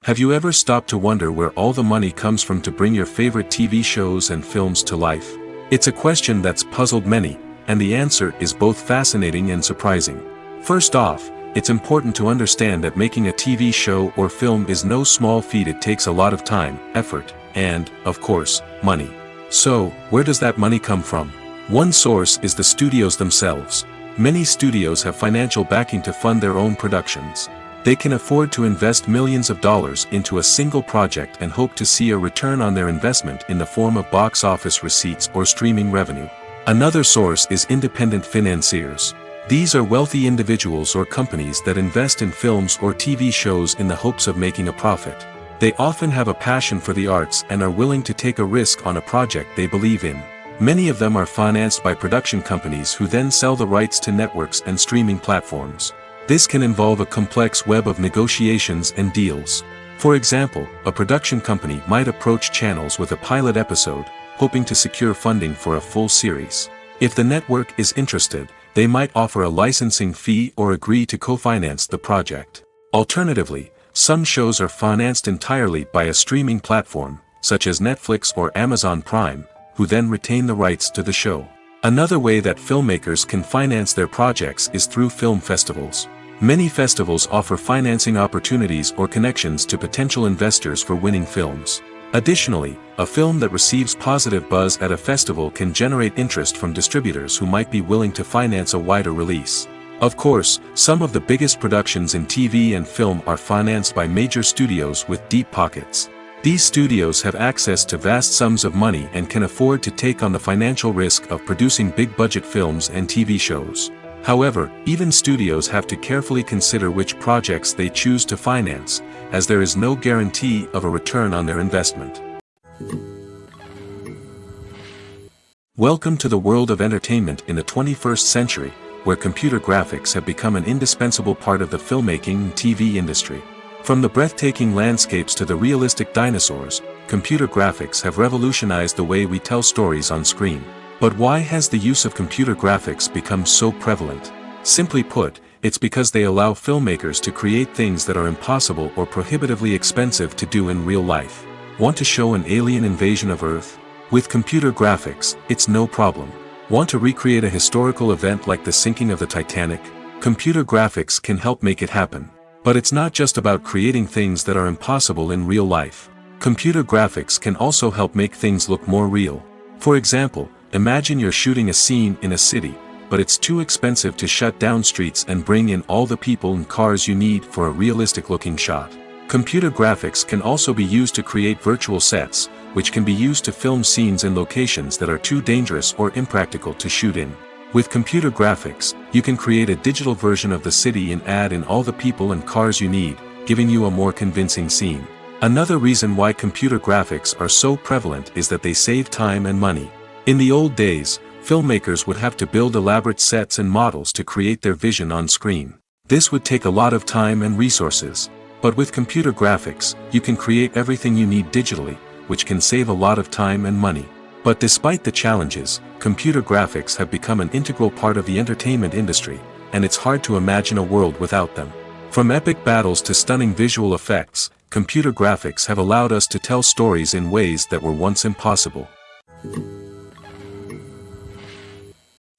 Speaker 1: Have you ever stopped to wonder where all the money comes from to bring your favorite TV shows and films to life? It's a question that's puzzled many, and the answer is both fascinating and surprising. First off, it's important to understand that making a TV show or film is no small feat. It takes a lot of time, effort, and, of course, money. So, where does that money come from? One source is the studios themselves. Many studios have financial backing to fund their own productions. They can afford to invest millions of dollars into a single project and hope to see a return on their investment in the form of box office receipts or streaming revenue. Another source is independent financiers. These are wealthy individuals or companies that invest in films or TV shows in the hopes of making a profit. They often have a passion for the arts and are willing to take a risk on a project they believe in. Many of them are financed by production companies who then sell the rights to networks and streaming platforms. This can involve a complex web of negotiations and deals. For example, a production company might approach channels with a pilot episode, hoping to secure funding for a full series. If the network is interested, they might offer a licensing fee or agree to co-finance the project. Alternatively, some shows are financed entirely by a streaming platform, such as Netflix or Amazon Prime, who then retain the rights to the show. Another way that filmmakers can finance their projects is through film festivals. Many festivals offer financing opportunities or connections to potential investors for winning films. Additionally, a film that receives positive buzz at a festival can generate interest from distributors who might be willing to finance a wider release. Of course, some of the biggest productions in TV and film are financed by major studios with deep pockets. These studios have access to vast sums of money and can afford to take on the financial risk of producing big-budget films and TV shows. However, even studios have to carefully consider which projects they choose to finance, as there is no guarantee of a return on their investment. Welcome to the world of entertainment in the 21st century, where computer graphics have become an indispensable part of the filmmaking and TV industry. From the breathtaking landscapes to the realistic dinosaurs, computer graphics have revolutionized the way we tell stories on screen. But why has the use of computer graphics become so prevalent? Simply put, it's because they allow filmmakers to create things that are impossible or prohibitively expensive to do in real life. Want to show an alien invasion of Earth? With computer graphics, it's no problem. Want to recreate a historical event like the sinking of the Titanic? Computer graphics can help make it happen. But it's not just about creating things that are impossible in real life. Computer graphics can also help make things look more real. For example, imagine you're shooting a scene in a city, but it's too expensive to shut down streets and bring in all the people and cars you need for a realistic-looking shot. Computer graphics can also be used to create virtual sets, which can be used to film scenes in locations that are too dangerous or impractical to shoot in. With computer graphics, you can create a digital version of the city and add in all the people and cars you need, giving you a more convincing scene. Another reason why computer graphics are so prevalent is that they save time and money. In the old days, filmmakers would have to build elaborate sets and models to create their vision on screen. This would take a lot of time and resources. But with computer graphics, you can create everything you need digitally, which can save a lot of time and money. But despite the challenges, computer graphics have become an integral part of the entertainment industry, and it's hard to imagine a world without them. From epic battles to stunning visual effects, computer graphics have allowed us to tell stories in ways that were once impossible.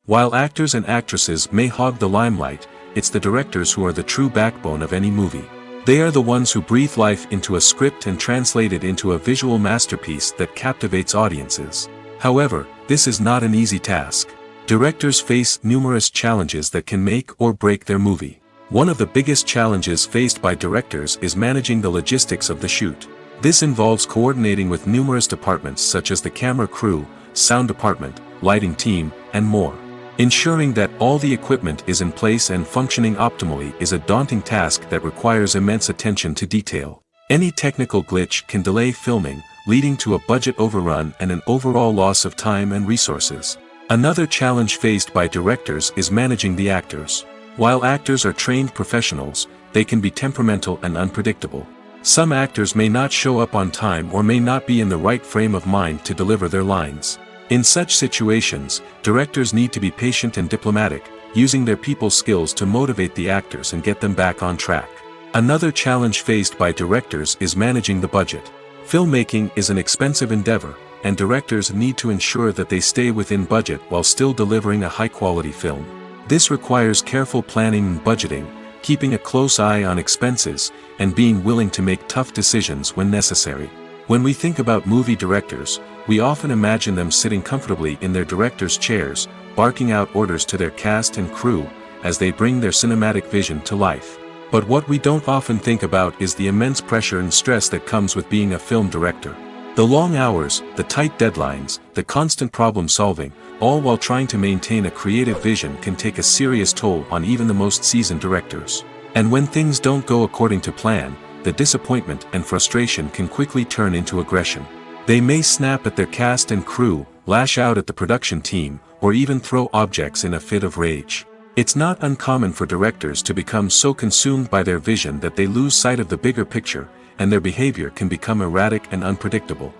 Speaker 1: While actors and actresses may hog the limelight, it's the directors who are the true backbone of any movie. They are the ones who breathe life into a script and translate it into a visual masterpiece that captivates audiences. However, this is not an easy task. Directors face numerous challenges that can make or break their movie. One of the biggest challenges faced by directors is managing the logistics of the shoot. This involves coordinating with numerous departments such as the camera crew, sound department, lighting team, and more. Ensuring that all the equipment is in place and functioning optimally is a daunting task that requires immense attention to detail. Any technical glitch can delay filming, leading to a budget overrun and an overall loss of time and resources. Another challenge faced by directors is managing the actors. While actors are trained professionals, they can be temperamental and unpredictable. Some actors may not show up on time or may not be in the right frame of mind to deliver their lines. In such situations, directors need to be patient and diplomatic, using their people skills to motivate the actors and get them back on track. Another challenge faced by directors is managing the budget. Filmmaking is an expensive endeavor, and directors need to ensure that they stay within budget while still delivering a high-quality film. This requires careful planning and budgeting, keeping a close eye on expenses, and being willing to make tough decisions when necessary. When we think about movie directors, we often imagine them sitting comfortably in their director's chairs, barking out orders to their cast and crew, as they bring their cinematic vision to life. But what we don't often think about is the immense pressure and stress that comes with being a film director. The long hours, the tight deadlines, the constant problem solving, all while trying to maintain a creative vision can take a serious toll on even the most seasoned directors. And when things don't go according to plan, the disappointment and frustration can quickly turn into aggression. They may snap at their cast and crew, lash out at the production team, or even throw objects in a fit of rage. It's not uncommon for directors to become so consumed by their vision that they lose sight of the bigger picture, and their behavior can become erratic and unpredictable.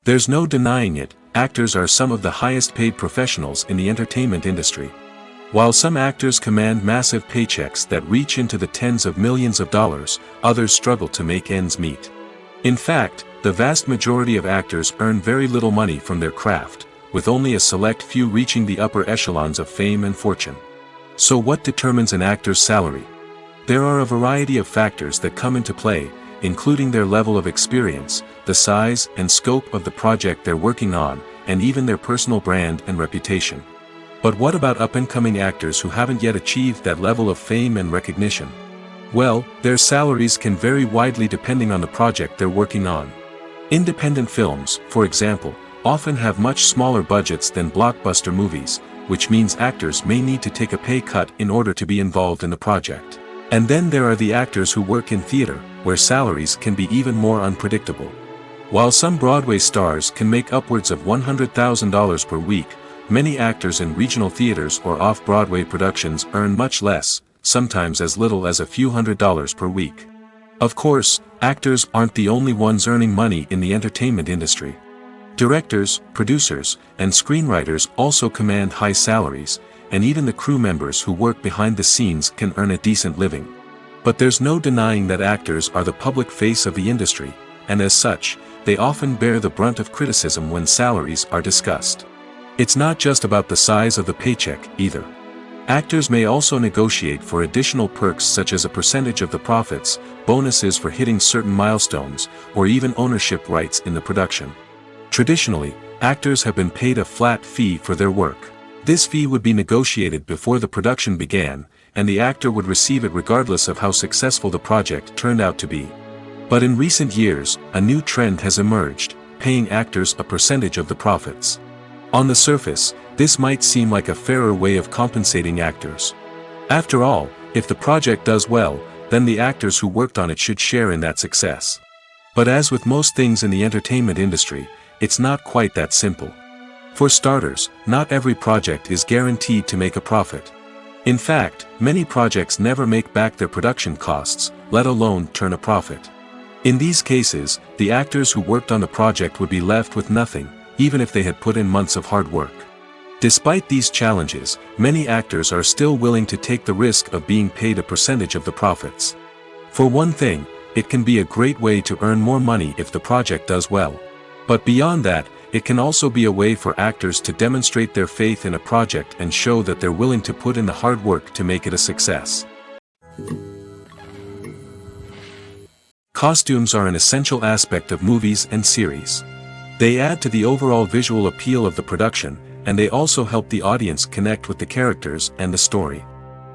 Speaker 1: There's no denying it, actors are some of the highest paid professionals in the entertainment industry. While some actors command massive paychecks that reach into the tens of millions of dollars, others struggle to make ends meet. In fact, the vast majority of actors earn very little money from their craft, with only a select few reaching the upper echelons of fame and fortune. So what determines an actor's salary? There are a variety of factors that come into play, including their level of experience, the size and scope of the project they're working on, and even their personal brand and reputation. But what about up-and-coming actors who haven't yet achieved that level of fame and recognition? Well, their salaries can vary widely depending on the project they're working on. Independent films, for example, often have much smaller budgets than blockbuster movies, which means actors may need to take a pay cut in order to be involved in the project. And then there are the actors who work in theater, where salaries can be even more unpredictable. While some Broadway stars can make upwards of $100,000 per week, many actors in regional theaters or off-Broadway productions earn much less, sometimes as little as a few $100s per week. Of course, actors aren't the only ones earning money in the entertainment industry. Directors, producers, and screenwriters also command high salaries, and even the crew members who work behind the scenes can earn a decent living. But there's no denying that actors are the public face of the industry, and as such, they often bear the brunt of criticism when salaries are discussed. It's not just about the size of the paycheck, either. Actors may also negotiate for additional perks such as a percentage of the profits, bonuses for hitting certain milestones, or even ownership rights in the production. Traditionally, actors have been paid a flat fee for their work. This fee would be negotiated before the production began, and the actor would receive it regardless of how successful the project turned out to be. But in recent years, a new trend has emerged, paying actors a percentage of the profits. On the surface, this might seem like a fairer way of compensating actors. After all, if the project does well, then the actors who worked on it should share in that success. But as with most things in the entertainment industry, it's not quite that simple. For starters, not every project is guaranteed to make a profit. In fact, many projects never make back their production costs, let alone turn a profit. In these cases, the actors who worked on the project would be left with nothing, even if they had put in months of hard work. Despite these challenges, many actors are still willing to take the risk of being paid a percentage of the profits. For one thing, it can be a great way to earn more money if the project does well. But beyond that, it can also be a way for actors to demonstrate their faith in a project and show that they're willing to put in the hard work to make it a success. Costumes are an essential aspect of movies and series. They add to the overall visual appeal of the production, and they also help the audience connect with the characters and the story.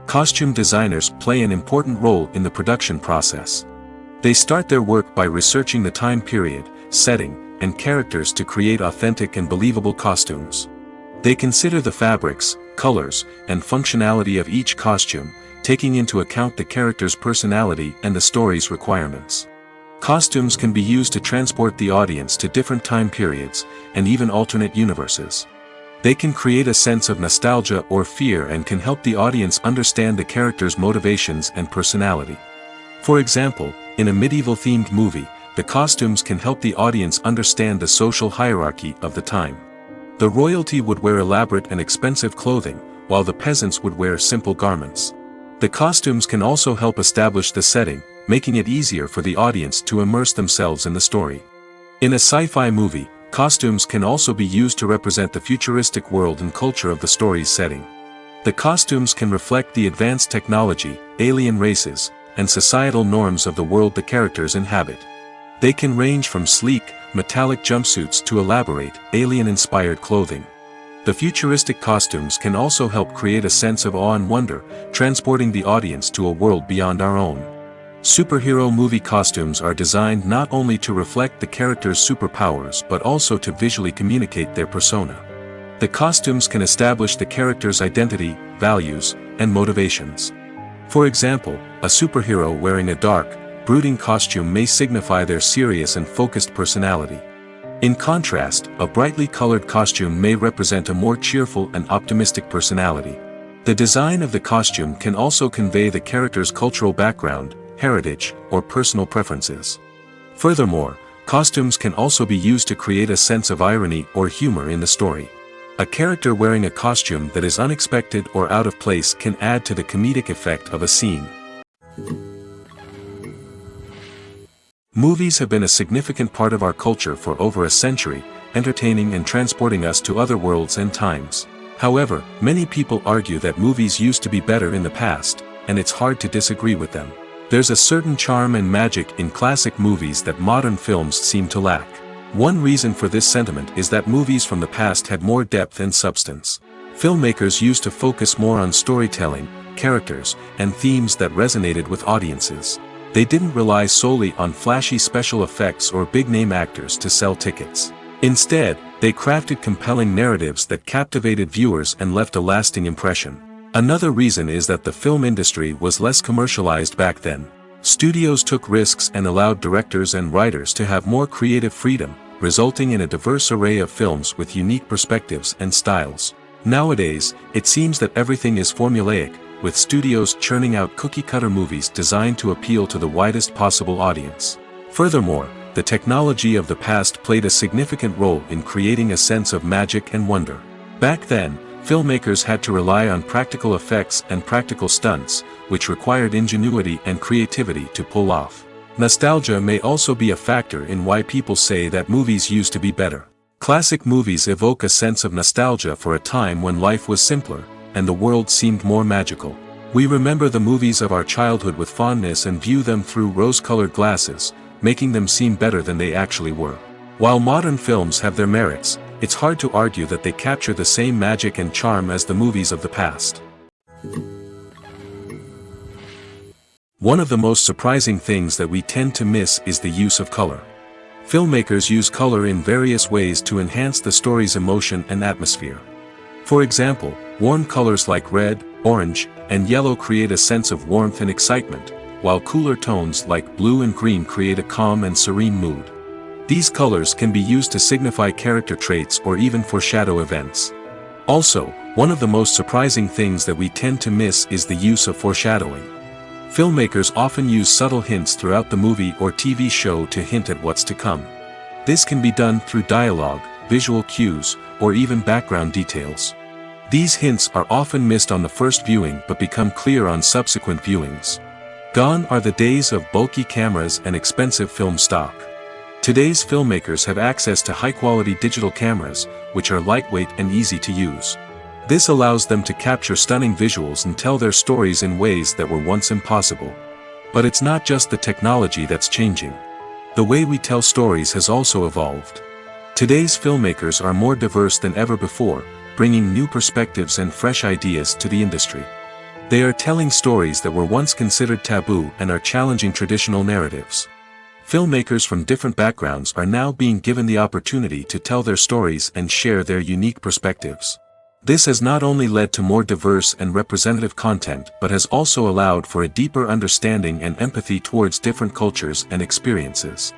Speaker 1: Costume designers play an important role in the production process. They start their work by researching the time period, setting, and characters to create authentic and believable costumes. They consider the fabrics, colors, and functionality of each costume, taking into account the character's personality and the story's requirements. Costumes can be used to transport the audience to different time periods, and even alternate universes. They can create a sense of nostalgia or fear and can help the audience understand the character's motivations and personality. For example, in a medieval-themed movie, the costumes can help the audience understand the social hierarchy of the time. The royalty would wear elaborate and expensive clothing, while the peasants would wear simple garments. The costumes can also help establish the setting, making it easier for the audience to immerse themselves in the story. In a sci-fi movie, costumes can also be used to represent the futuristic world and culture of the story's setting. The costumes can reflect the advanced technology, alien races, and societal norms of the world the characters inhabit. They can range from sleek, metallic jumpsuits to elaborate, alien-inspired clothing. The futuristic costumes can also help create a sense of awe and wonder, transporting the audience to a world beyond our own. Superhero movie costumes are designed not only to reflect the character's superpowers but also to visually communicate their persona. The costumes can establish the character's identity, values, and motivations. For example, a superhero wearing a dark, brooding costume may signify their serious and focused personality. In contrast, a brightly colored costume may represent a more cheerful and optimistic personality. The design of the costume can also convey the character's cultural background, heritage, or personal preferences. Furthermore, costumes can also be used to create a sense of irony or humor in the story. A character wearing a costume that is unexpected or out of place can add to the comedic effect of a scene. Movies have been a significant part of our culture for over a century, entertaining and transporting us to other worlds and times. However, many people argue that movies used to be better in the past, and it's hard to disagree with them. There's a certain charm and magic in classic movies that modern films seem to lack. One reason for this sentiment is that movies from the past had more depth and substance. Filmmakers used to focus more on storytelling, characters, and themes that resonated with audiences. They didn't rely solely on flashy special effects or big-name actors to sell tickets. Instead, they crafted compelling narratives that captivated viewers and left a lasting impression. Another reason is that the film industry was less commercialized back then. Studios took risks and allowed directors and writers to have more creative freedom, resulting in a diverse array of films with unique perspectives and styles. Nowadays, it seems that everything is formulaic, with studios churning out cookie-cutter movies designed to appeal to the widest possible audience. Furthermore, the technology of the past played a significant role in creating a sense of magic and wonder. Back then, filmmakers had to rely on practical effects and practical stunts, which required ingenuity and creativity to pull off. Nostalgia may also be a factor in why people say that movies used to be better. Classic movies evoke a sense of nostalgia for a time when life was simpler, and the world seemed more magical. We remember the movies of our childhood with fondness and view them through rose-colored glasses, making them seem better than they actually were. While modern films have their merits, it's hard to argue that they capture the same magic and charm as the movies of the past. One of the most surprising things that we tend to miss is the use of color. Filmmakers use color in various ways to enhance the story's emotion and atmosphere. For example, warm colors like red, orange, and yellow create a sense of warmth and excitement, while cooler tones like blue and green create a calm and serene mood. These colors can be used to signify character traits or even foreshadow events. Also, one of the most surprising things that we tend to miss is the use of foreshadowing. Filmmakers often use subtle hints throughout the movie or TV show to hint at what's to come. This can be done through dialogue, visual cues, or even background details. These hints are often missed on the first viewing but become clear on subsequent viewings. Gone are the days of bulky cameras and expensive film stock. Today's filmmakers have access to high-quality digital cameras, which are lightweight and easy to use. This allows them to capture stunning visuals and tell their stories in ways that were once impossible. But it's not just the technology that's changing. The way we tell stories has also evolved. Today's filmmakers are more diverse than ever before, bringing new perspectives and fresh ideas to the industry. They are telling stories that were once considered taboo and are challenging traditional narratives. Filmmakers from different backgrounds are now being given the opportunity to tell their stories and share their unique perspectives. This has not only led to more diverse and representative content but has also allowed for a deeper understanding and empathy towards different cultures and experiences.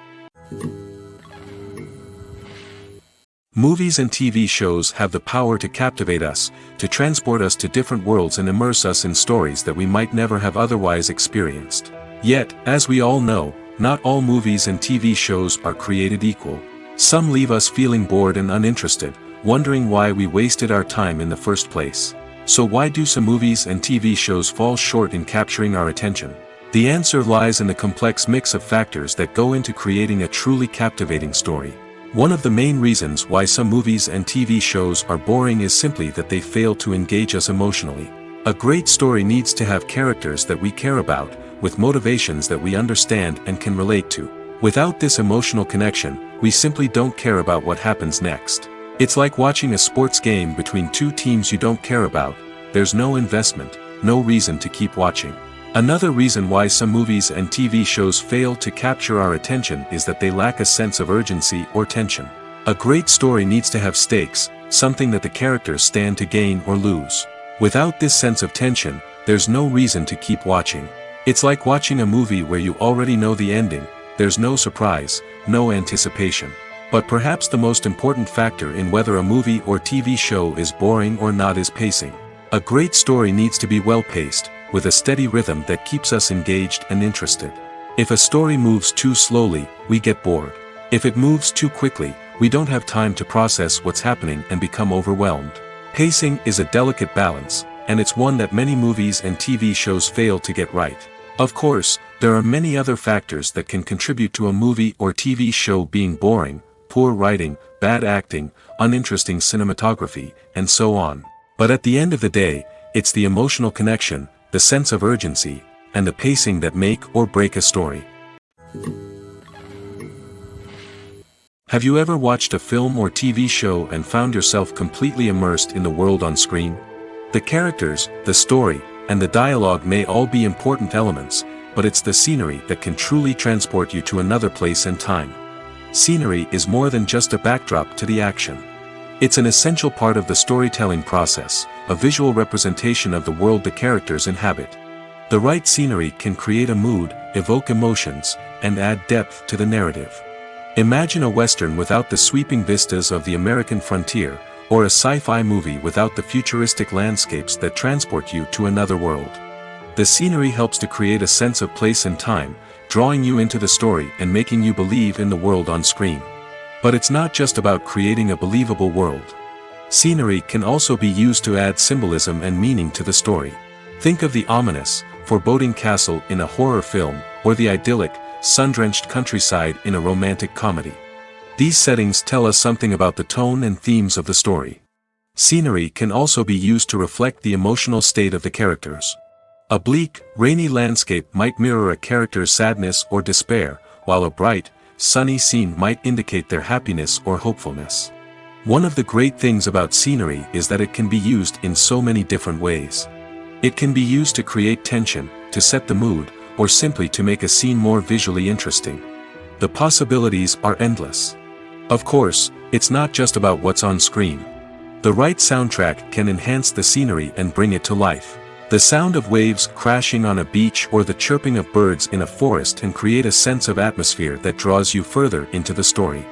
Speaker 1: Movies and TV shows have the power to captivate us, to transport us to different worlds and immerse us in stories that we might never have otherwise experienced. Yet, as we all know, not all movies and TV shows are created equal. Some leave us feeling bored and uninterested, wondering why we wasted our time in the first place. So why do some movies and TV shows fall short in capturing our attention? The answer lies in the complex mix of factors that go into creating a truly captivating story. One of the main reasons why some movies and TV shows are boring is simply that they fail to engage us emotionally. A great story needs to have characters that we care about, with motivations that we understand and can relate to. Without this emotional connection, we simply don't care about what happens next. It's like watching a sports game between two teams you don't care about. There's no investment, no reason to keep watching. Another reason why some movies and TV shows fail to capture our attention is that they lack a sense of urgency or tension. A great story needs to have stakes, something that the characters stand to gain or lose. Without this sense of tension, there's no reason to keep watching. It's like watching a movie where you already know the ending. There's no surprise, no anticipation. But perhaps the most important factor in whether a movie or TV show is boring or not is pacing. A great story needs to be well-paced, with a steady rhythm that keeps us engaged and interested. If a story moves too slowly, we get bored. If it moves too quickly, we don't have time to process what's happening and become overwhelmed. Pacing is a delicate balance, and it's one that many movies and TV shows fail to get right. Of course, there are many other factors that can contribute to a movie or TV show being boring: poor writing, bad acting, uninteresting cinematography, and so on. But at the end of the day, it's the emotional connection, the sense of urgency, and the pacing that make or break a story. Have you ever watched a film or TV show and found yourself completely immersed in the world on screen? The characters, the story, and the dialogue may all be important elements, but it's the scenery that can truly transport you to another place and time. Scenery is more than just a backdrop to the action. It's an essential part of the storytelling process, a visual representation of the world the characters inhabit. The right scenery can create a mood, evoke emotions, and add depth to the narrative. Imagine a Western without the sweeping vistas of the American frontier, or a sci-fi movie without the futuristic landscapes that transport you to another world. The scenery helps to create a sense of place and time, drawing you into the story and making you believe in the world on screen. But it's not just about creating a believable world. Scenery can also be used to add symbolism and meaning to the story. Think of the ominous, foreboding castle in a horror film, or the idyllic, sun-drenched countryside in a romantic comedy. These settings tell us something about the tone and themes of the story. Scenery can also be used to reflect the emotional state of the characters. A bleak, rainy landscape might mirror a character's sadness or despair, while a bright, sunny scene might indicate their happiness or hopefulness. One of the great things about scenery is that it can be used in so many different ways. It can be used to create tension, to set the mood, or simply to make a scene more visually interesting. The possibilities are endless. Of course, it's not just about what's on screen. The right soundtrack can enhance the scenery and bring it to life. The sound of waves crashing on a beach or the chirping of birds in a forest can create a sense of atmosphere that draws you further into the story.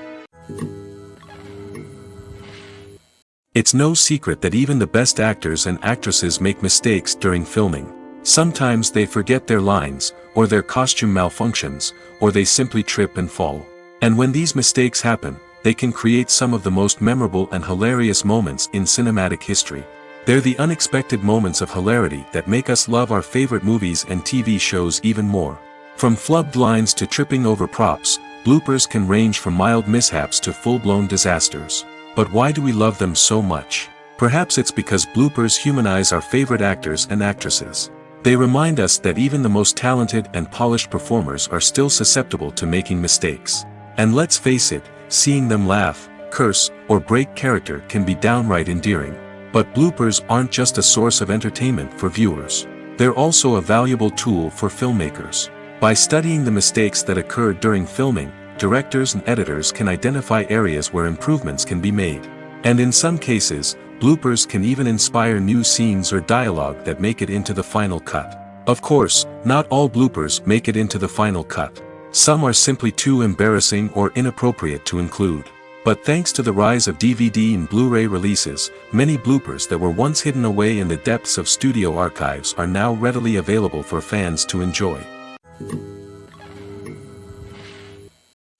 Speaker 1: It's no secret that even the best actors and actresses make mistakes during filming. Sometimes they forget their lines, or their costume malfunctions, or they simply trip and fall. And when these mistakes happen, they can create some of the most memorable and hilarious moments in cinematic history. They're the unexpected moments of hilarity that make us love our favorite movies and TV shows even more. From flubbed lines to tripping over props, bloopers can range from mild mishaps to full-blown disasters. But why do we love them so much? Perhaps it's because bloopers humanize our favorite actors and actresses. They remind us that even the most talented and polished performers are still susceptible to making mistakes. And let's face it, seeing them laugh, curse, or break character can be downright endearing. But bloopers aren't just a source of entertainment for viewers. They're also a valuable tool for filmmakers. By studying the mistakes that occurred during filming, directors and editors can identify areas where improvements can be made. And in some cases, Bloopers can even inspire new scenes or dialogue that make it into the final cut. Of course, not all bloopers make it into the final cut. Some are simply too embarrassing or inappropriate to include. But thanks to the rise of DVD and Blu-ray releases, many bloopers that were once hidden away in the depths of studio archives are now readily available for fans to enjoy.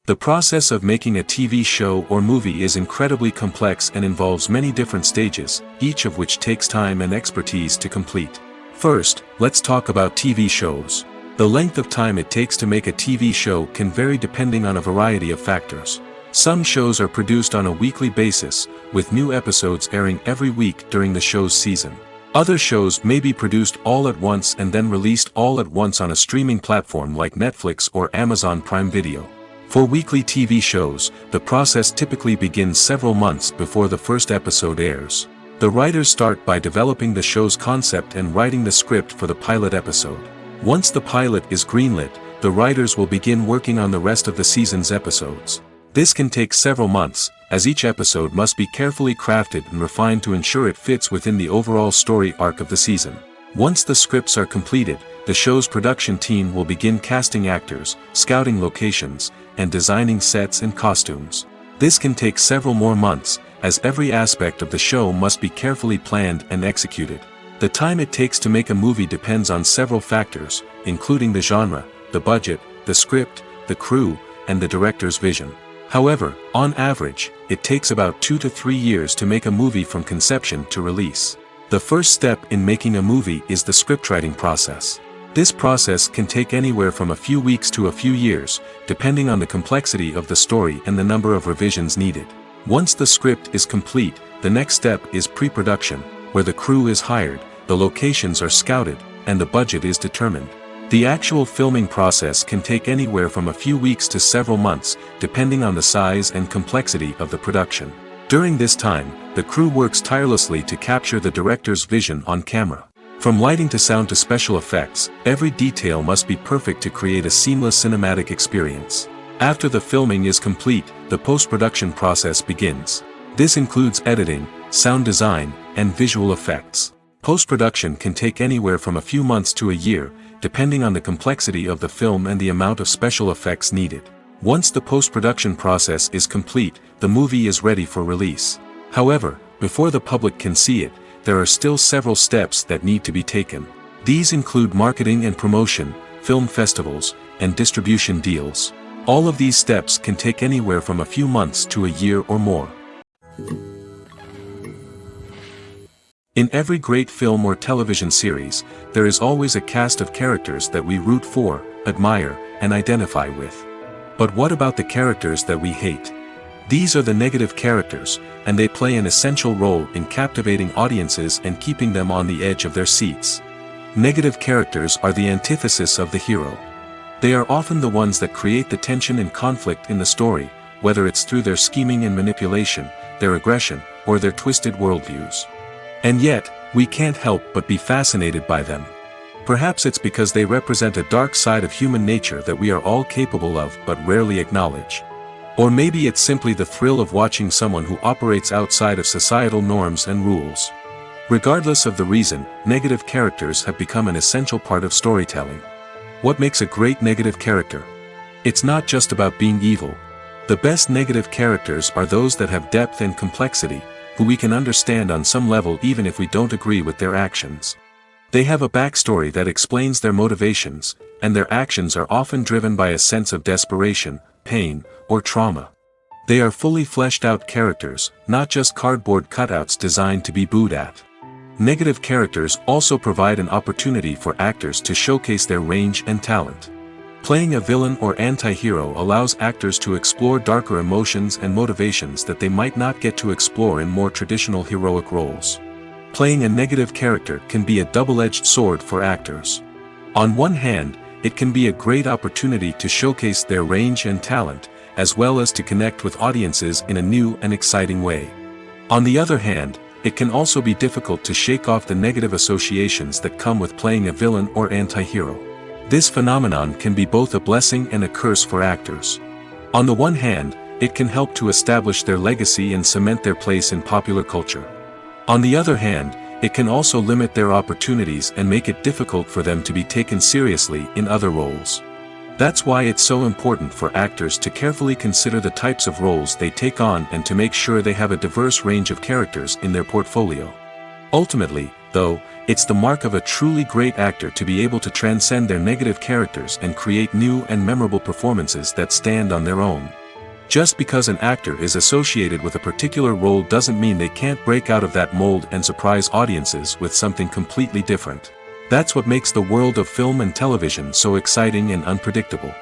Speaker 1: The process of making a TV show or movie is incredibly complex and involves many different stages, each of which takes time and expertise to complete. First, let's talk about TV shows. The length of time it takes to make a TV show can vary depending on a variety of factors. Some shows are produced on a weekly basis, with new episodes airing every week during the show's season. Other shows may be produced all at once and then released all at once on a streaming platform like Netflix or Amazon Prime Video. For weekly TV shows, the process typically begins several months before the first episode airs. The writers start by developing the show's concept and writing the script for the pilot episode. Once the pilot is greenlit, the writers will begin working on the rest of the season's episodes. This can take several months, as each episode must be carefully crafted and refined to ensure it fits within the overall story arc of the season. Once the scripts are completed, the show's production team will begin casting actors, scouting locations, and designing sets and costumes. This can take several more months, as every aspect of the show must be carefully planned and executed. The time it takes to make a movie depends on several factors, including the genre, the budget, the script, the crew, and the director's vision. However, on average, it takes about 2 to 3 years to make a movie from conception to release. The first step in making a movie is the scriptwriting process. This process can take anywhere from a few weeks to a few years, depending on the complexity of the story and the number of revisions needed. Once the script is complete, the next step is pre-production, where the crew is hired, the locations are scouted, and the budget is determined. The actual filming process can take anywhere from a few weeks to several months, depending on the size and complexity of the production. During this time, the crew works tirelessly to capture the director's vision on camera. From lighting to sound to special effects, every detail must be perfect to create a seamless cinematic experience. After the filming is complete, the post-production process begins. This includes editing, sound design, and visual effects. Post-production can take anywhere from a few months to a year, depending on the complexity of the film and the amount of special effects needed. Once the post-production process is complete, the movie is ready for release. However, before the public can see it, there are still several steps that need to be taken. These include marketing and promotion, film festivals, and distribution deals. All of these steps can take anywhere from a few months to a year or more. In every great film or television series, there is always a cast of characters that we root for, admire, and identify with. But what about the characters that we hate? These are the negative characters, and they play an essential role in captivating audiences and keeping them on the edge of their seats. Negative characters are the antithesis of the hero. They are often the ones that create the tension and conflict in the story, whether it's through their scheming and manipulation, their aggression, or their twisted worldviews. And yet, we can't help but be fascinated by them. Perhaps it's because they represent a dark side of human nature that we are all capable of but rarely acknowledge. Or maybe it's simply the thrill of watching someone who operates outside of societal norms and rules. Regardless of the reason, negative characters have become an essential part of storytelling. What makes a great negative character? It's not just about being evil. The best negative characters are those that have depth and complexity, who we can understand on some level even if we don't agree with their actions. They have a backstory that explains their motivations, and their actions are often driven by a sense of desperation, pain, or trauma. They are fully fleshed out characters, not just cardboard cutouts designed to be booed at. Negative characters also provide an opportunity for actors to showcase their range and talent. Playing a villain or anti-hero allows actors to explore darker emotions and motivations that they might not get to explore in more traditional heroic roles. Playing a negative character can be a double-edged sword for actors. On one hand, it can be a great opportunity to showcase their range and talent, as well as to connect with audiences in a new and exciting way. On the other hand, it can also be difficult to shake off the negative associations that come with playing a villain or anti-hero. This phenomenon can be both a blessing and a curse for actors. On the one hand, it can help to establish their legacy and cement their place in popular culture. On the other hand, it can also limit their opportunities and make it difficult for them to be taken seriously in other roles. That's why it's so important for actors to carefully consider the types of roles they take on and to make sure they have a diverse range of characters in their portfolio. Ultimately, though, it's the mark of a truly great actor to be able to transcend their negative characters and create new and memorable performances that stand on their own. Just because an actor is associated with a particular role doesn't mean they can't break out of that mold and surprise audiences with something completely different. That's what makes the world of film and television so exciting and unpredictable.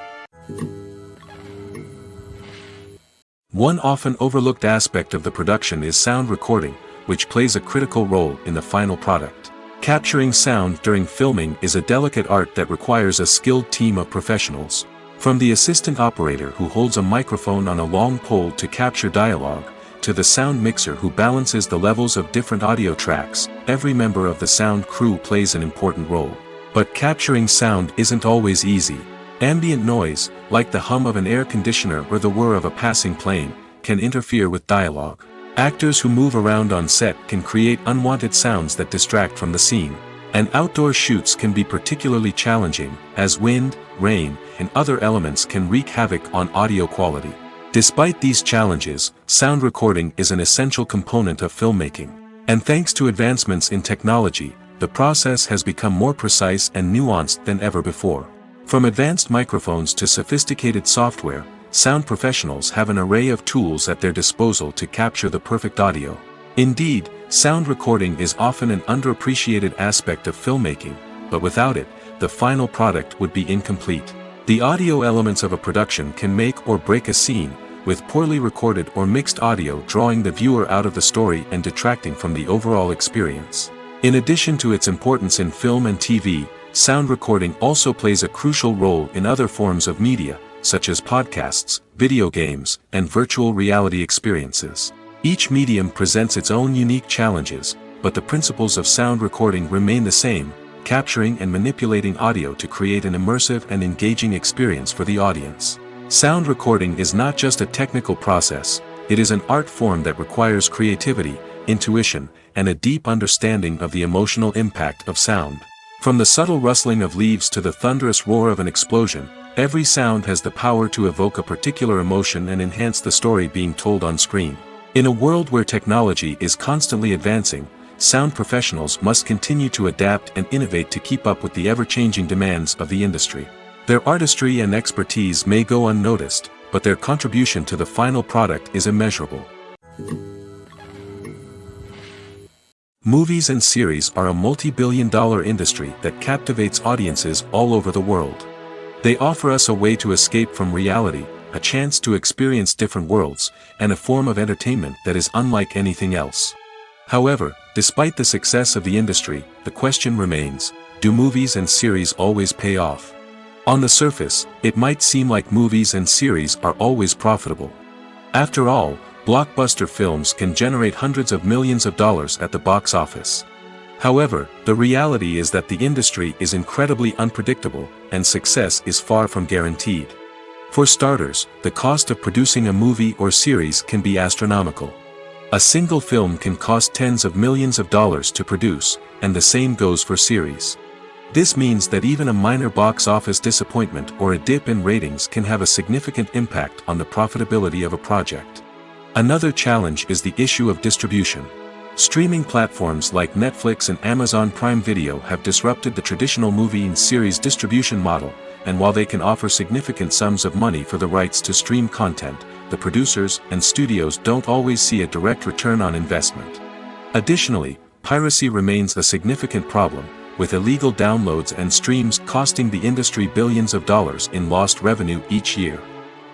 Speaker 1: One often overlooked aspect of the production is sound recording, which plays a critical role in the final product. Capturing sound during filming is a delicate art that requires a skilled team of professionals. From the assistant operator who holds a microphone on a long pole to capture dialogue, to the sound mixer who balances the levels of different audio tracks, every member of the sound crew plays an important role. But capturing sound isn't always easy. Ambient noise, like the hum of an air conditioner or the whir of a passing plane, can interfere with dialogue. Actors who move around on set can create unwanted sounds that distract from the scene. And outdoor shoots can be particularly challenging, as wind, rain, and other elements can wreak havoc on audio quality. Despite these challenges, sound recording is an essential component of filmmaking. And thanks to advancements in technology, the process has become more precise and nuanced than ever before. From advanced microphones to sophisticated software, sound professionals have an array of tools at their disposal to capture the perfect audio. Indeed, sound recording is often an underappreciated aspect of filmmaking, but without it, the final product would be incomplete. The audio elements of a production can make or break a scene, with poorly recorded or mixed audio drawing the viewer out of the story and detracting from the overall experience. In addition to its importance in film and TV, sound recording also plays a crucial role in other forms of media, such as podcasts, video games, and virtual reality experiences. Each medium presents its own unique challenges, but the principles of sound recording remain the same: capturing and manipulating audio to create an immersive and engaging experience for the audience. Sound recording is not just a technical process, it is an art form that requires creativity, intuition, and a deep understanding of the emotional impact of sound. From the subtle rustling of leaves to the thunderous roar of an explosion, every sound has the power to evoke a particular emotion and enhance the story being told on screen. In a world where technology is constantly advancing, sound professionals must continue to adapt and innovate to keep up with the ever-changing demands of the industry. Their artistry and expertise may go unnoticed, but their contribution to the final product is immeasurable. Movies and series are a multi-billion-dollar industry that captivates audiences all over the world. They offer us a way to escape from reality, a chance to experience different worlds, and a form of entertainment that is unlike anything else. However, despite the success of the industry, the question remains: do movies and series always pay off? On the surface, it might seem like movies and series are always profitable. After all, blockbuster films can generate hundreds of millions of dollars at the box office. However, the reality is that the industry is incredibly unpredictable, and success is far from guaranteed. For starters, the cost of producing a movie or series can be astronomical. A single film can cost tens of millions of dollars to produce, and the same goes for series. This means that even a minor box office disappointment or a dip in ratings can have a significant impact on the profitability of a project. Another challenge is the issue of distribution. Streaming platforms like Netflix and Amazon Prime Video have disrupted the traditional movie and series distribution model, and while they can offer significant sums of money for the rights to stream content, the producers and studios don't always see a direct return on investment. Additionally, piracy remains a significant problem, with illegal downloads and streams costing the industry billions of dollars in lost revenue each year.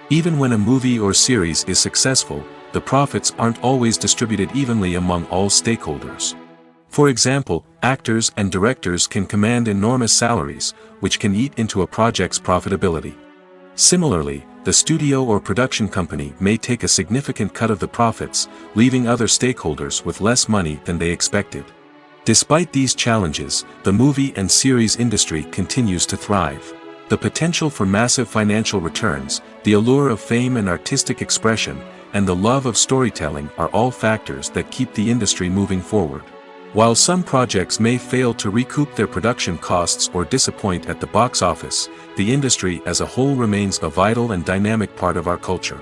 Speaker 1: Even when a movie or series is successful, the profits aren't always distributed evenly among all stakeholders. For example, actors and directors can command enormous salaries, which can eat into a project's profitability. Similarly, the studio or production company may take a significant cut of the profits, leaving other stakeholders with less money than they expected. Despite these challenges, the movie and series industry continues to thrive. The potential for massive financial returns, the allure of fame and artistic expression, and the love of storytelling are all factors that keep the industry moving forward. While some projects may fail to recoup their production costs or disappoint at the box office, the industry as a whole remains a vital and dynamic part of our culture.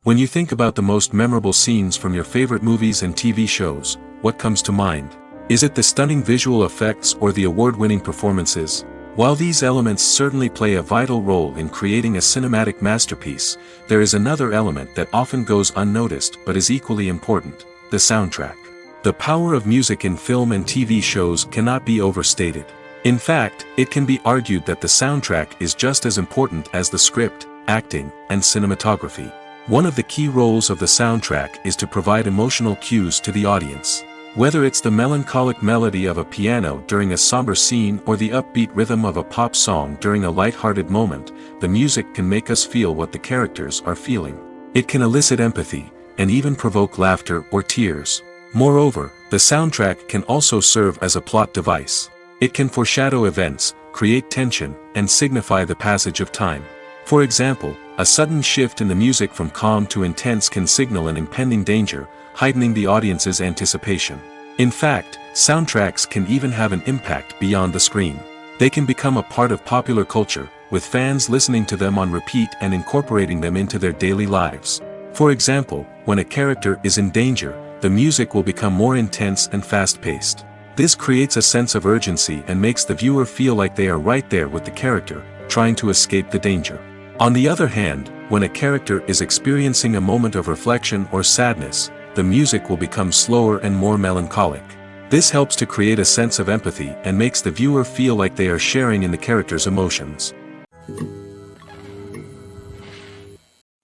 Speaker 1: When you think about the most memorable scenes from your favorite movies and TV shows, what comes to mind? Is it the stunning visual effects or the award-winning performances? While these elements certainly play a vital role in creating a cinematic masterpiece, there is another element that often goes unnoticed but is equally important: the soundtrack. The power of music in film and TV shows cannot be overstated. In fact, it can be argued that the soundtrack is just as important as the script, acting, and cinematography. One of the key roles of the soundtrack is to provide emotional cues to the audience. Whether it's the melancholic melody of a piano during a somber scene or the upbeat rhythm of a pop song during a light-hearted moment, the music can make us feel what the characters are feeling. It can elicit empathy, and even provoke laughter or tears. Moreover, the soundtrack can also serve as a plot device. It can foreshadow events, create tension, and signify the passage of time. For example, a sudden shift in the music from calm to intense can signal an impending danger, heightening the audience's anticipation. In fact, soundtracks can even have an impact beyond the screen. They can become a part of popular culture, with fans listening to them on repeat and incorporating them into their daily lives. For example, when a character is in danger, the music will become more intense and fast-paced. This creates a sense of urgency and makes the viewer feel like they are right there with the character, trying to escape the danger. On the other hand, when a character is experiencing a moment of reflection or sadness, the music will become slower and more melancholic. This helps to create a sense of empathy and makes the viewer feel like they are sharing in the character's emotions.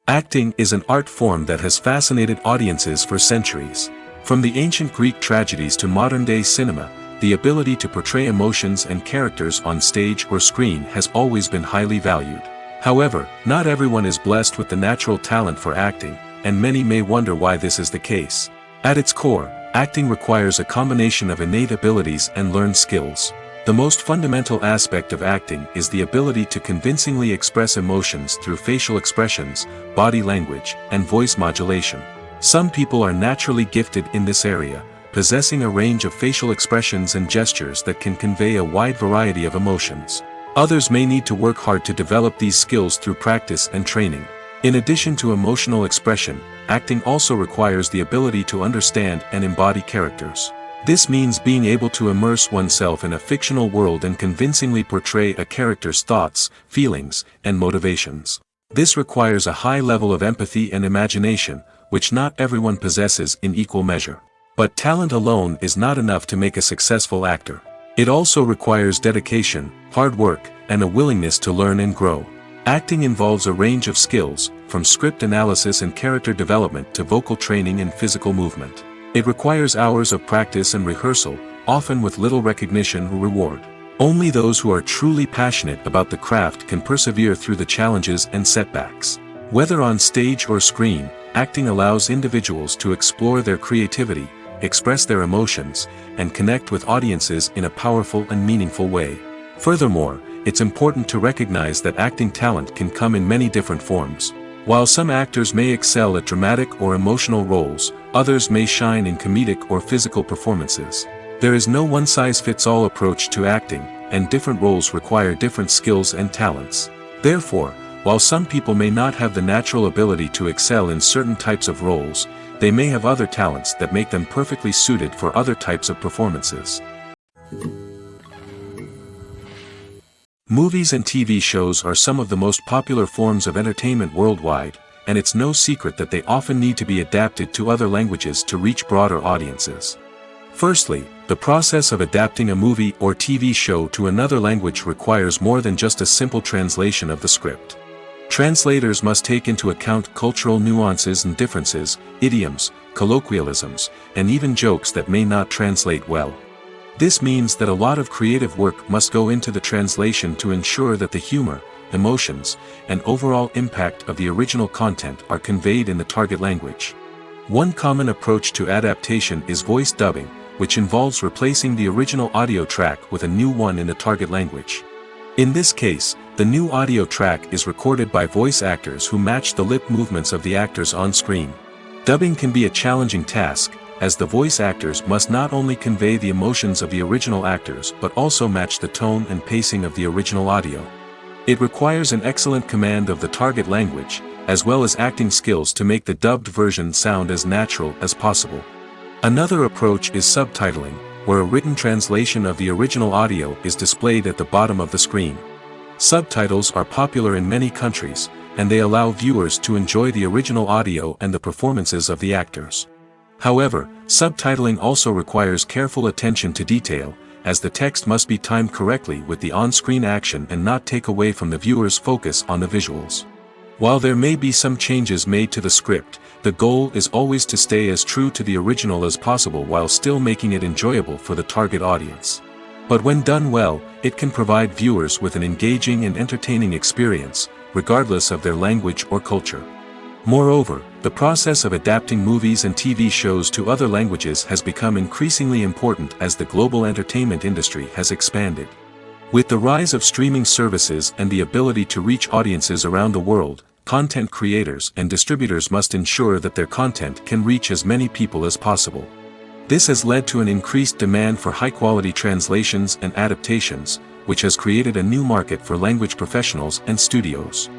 Speaker 1: Acting is an art form that has fascinated audiences for centuries. From the ancient Greek tragedies to modern-day cinema, the ability to portray emotions and characters on stage or screen has always been highly valued. However, not everyone is blessed with the natural talent for acting, and many may wonder why this is the case. At its core, acting requires a combination of innate abilities and learned skills. The most fundamental aspect of acting is the ability to convincingly express emotions through facial expressions, body language, and voice modulation. Some people are naturally gifted in this area, possessing a range of facial expressions and gestures that can convey a wide variety of emotions. Others may need to work hard to develop these skills through practice and training. In addition to emotional expression, acting also requires the ability to understand and embody characters. This means being able to immerse oneself in a fictional world and convincingly portray a character's thoughts, feelings, and motivations. This requires a high level of empathy and imagination, which not everyone possesses in equal measure. But talent alone is not enough to make a successful actor. It also requires dedication, hard work, and a willingness to learn and grow. Acting involves a range of skills, from script analysis and character development to vocal training and physical movement. It requires hours of practice and rehearsal, often with little recognition or reward. Only those who are truly passionate about the craft can persevere through the challenges and setbacks. Whether on stage or screen, acting allows individuals to explore their creativity, express their emotions, and connect with audiences in a powerful and meaningful way. Furthermore, it's important to recognize that acting talent can come in many different forms. While some actors may excel at dramatic or emotional roles, others may shine in comedic or physical performances. There is no one-size-fits-all approach to acting, and different roles require different skills and talents. Therefore, while some people may not have the natural ability to excel in certain types of roles, they may have other talents that make them perfectly suited for other types of performances. Movies and TV shows are some of the most popular forms of entertainment worldwide, and it's no secret that they often need to be adapted to other languages to reach broader audiences. Firstly, the process of adapting a movie or TV show to another language requires more than just a simple translation of the script. Translators must take into account cultural nuances and differences, idioms, colloquialisms, and even jokes that may not translate well. This means that a lot of creative work must go into the translation to ensure that the humor, emotions, and overall impact of the original content are conveyed in the target language. One common approach to adaptation is voice dubbing, which involves replacing the original audio track with a new one in the target language. In this case, The new audio track is recorded by voice actors who match the lip movements of the actors on screen. Dubbing can be a challenging task, as the voice actors must not only convey the emotions of the original actors but also match the tone and pacing of the original audio. It requires an excellent command of the target language, as well as acting skills to make the dubbed version sound as natural as possible. Another approach is subtitling, where a written translation of the original audio is displayed at the bottom of the screen. Subtitles are popular in many countries, and they allow viewers to enjoy the original audio and the performances of the actors. However, subtitling also requires careful attention to detail, as the text must be timed correctly with the on-screen action and not take away from the viewer's focus on the visuals. While there may be some changes made to the script, the goal is always to stay as true to the original as possible while still making it enjoyable for the target audience. But when done well, it can provide viewers with an engaging and entertaining experience, regardless of their language or culture. Moreover, the process of adapting movies and TV shows to other languages has become increasingly important as the global entertainment industry has expanded. With the rise of streaming services and the ability to reach audiences around the world, content creators and distributors must ensure that their content can reach as many people as possible. This has led to an increased demand for high-quality translations and adaptations, which has created a new market for language professionals and studios.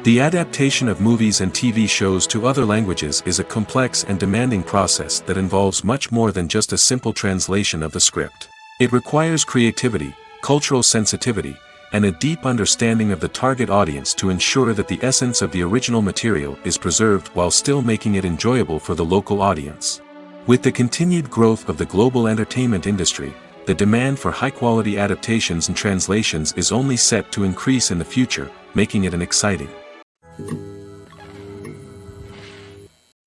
Speaker 1: The adaptation of movies and TV shows to other languages is a complex and demanding process that involves much more than just a simple translation of the script. It requires creativity, cultural sensitivity, and a deep understanding of the target audience to ensure that the essence of the original material is preserved while still making it enjoyable for the local audience. With the continued growth of the global entertainment industry, the demand for high-quality adaptations and translations is only set to increase in the future, making it an exciting.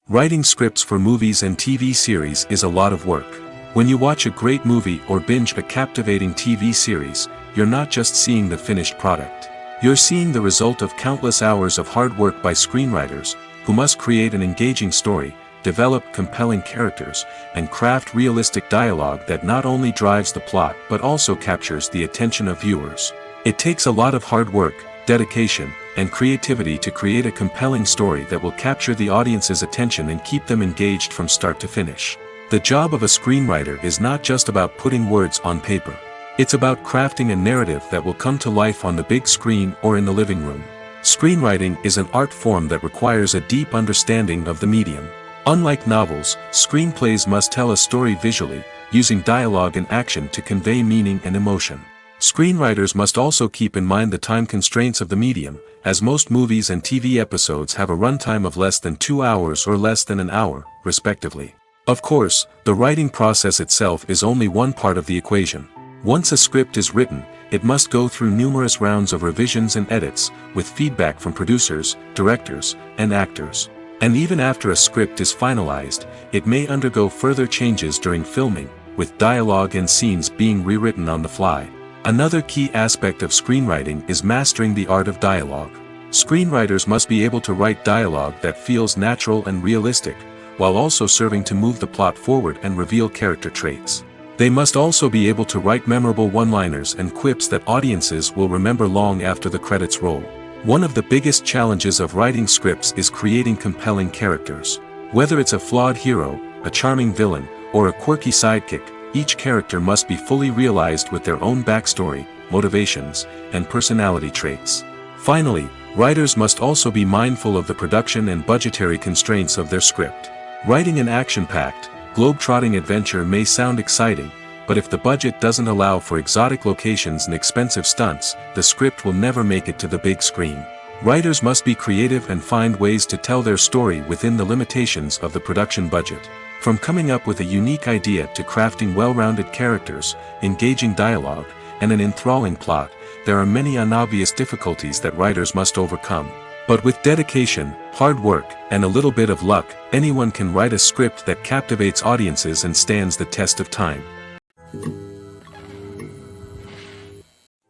Speaker 1: Writing scripts for movies and TV series is a lot of work. When you watch a great movie or binge a captivating TV series, you're not just seeing the finished product. You're seeing the result of countless hours of hard work by screenwriters, who must create an engaging story, develop compelling characters, and craft realistic dialogue that not only drives the plot but also captures the attention of viewers. It takes a lot of hard work, dedication, and creativity to create a compelling story that will capture the audience's attention and keep them engaged from start to finish. The job of a screenwriter is not just about putting words on paper. It's about crafting a narrative that will come to life on the big screen or in the living room. Screenwriting is an art form that requires a deep understanding of the medium. Unlike novels, screenplays must tell a story visually, using dialogue and action to convey meaning and emotion. Screenwriters must also keep in mind the time constraints of the medium, as most movies and TV episodes have a runtime of less than 2 hours or less than an hour, respectively. Of course, the writing process itself is only one part of the equation. Once a script is written, it must go through numerous rounds of revisions and edits, with feedback from producers, directors, and actors. And even after a script is finalized, it may undergo further changes during filming, with dialogue and scenes being rewritten on the fly. Another key aspect of screenwriting is mastering the art of dialogue. Screenwriters must be able to write dialogue that feels natural and realistic, while also serving to move the plot forward and reveal character traits. They must also be able to write memorable one-liners and quips that audiences will remember long after the credits roll. One of the biggest challenges of writing scripts is creating compelling characters. Whether it's a flawed hero, a charming villain, or a quirky sidekick, each character must be fully realized with their own backstory, motivations, and personality traits. Finally, writers must also be mindful of the production and budgetary constraints of their script. Writing an action-packed, globe-trotting adventure may sound exciting, but if the budget doesn't allow for exotic locations and expensive stunts, the script will never make it to the big screen. Writers must be creative and find ways to tell their story within the limitations of the production budget. From coming up with a unique idea to crafting well-rounded characters, engaging dialogue, and an enthralling plot, there are many unobvious difficulties that writers must overcome. But with dedication, hard work, and a little bit of luck, anyone can write a script that captivates audiences and stands the test of time.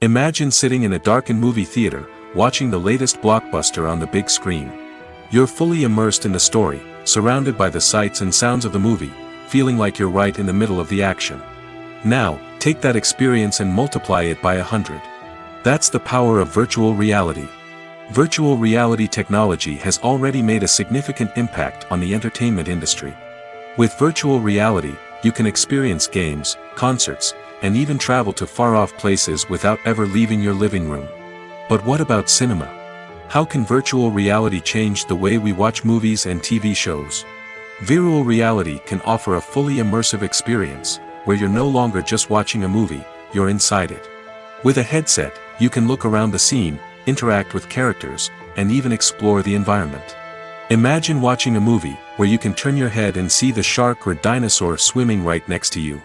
Speaker 1: Imagine sitting in a darkened movie theater, watching the latest blockbuster on the big screen. You're fully immersed in the story, surrounded by the sights and sounds of the movie, feeling like you're right in the middle of the action. Now, take that experience and multiply it by 100. That's the power of virtual reality. Virtual reality technology has already made a significant impact on the entertainment industry. With virtual reality, you can experience games, concerts, and even travel to far-off places without ever leaving your living room. But what about cinema? How can virtual reality change the way we watch movies and TV shows? Virtual reality can offer a fully immersive experience, where you're no longer just watching a movie, you're inside it. With a headset, you can look around the scene, interact with characters, and even explore the environment. Imagine watching a movie where you can turn your head and see the shark or dinosaur swimming right next to you.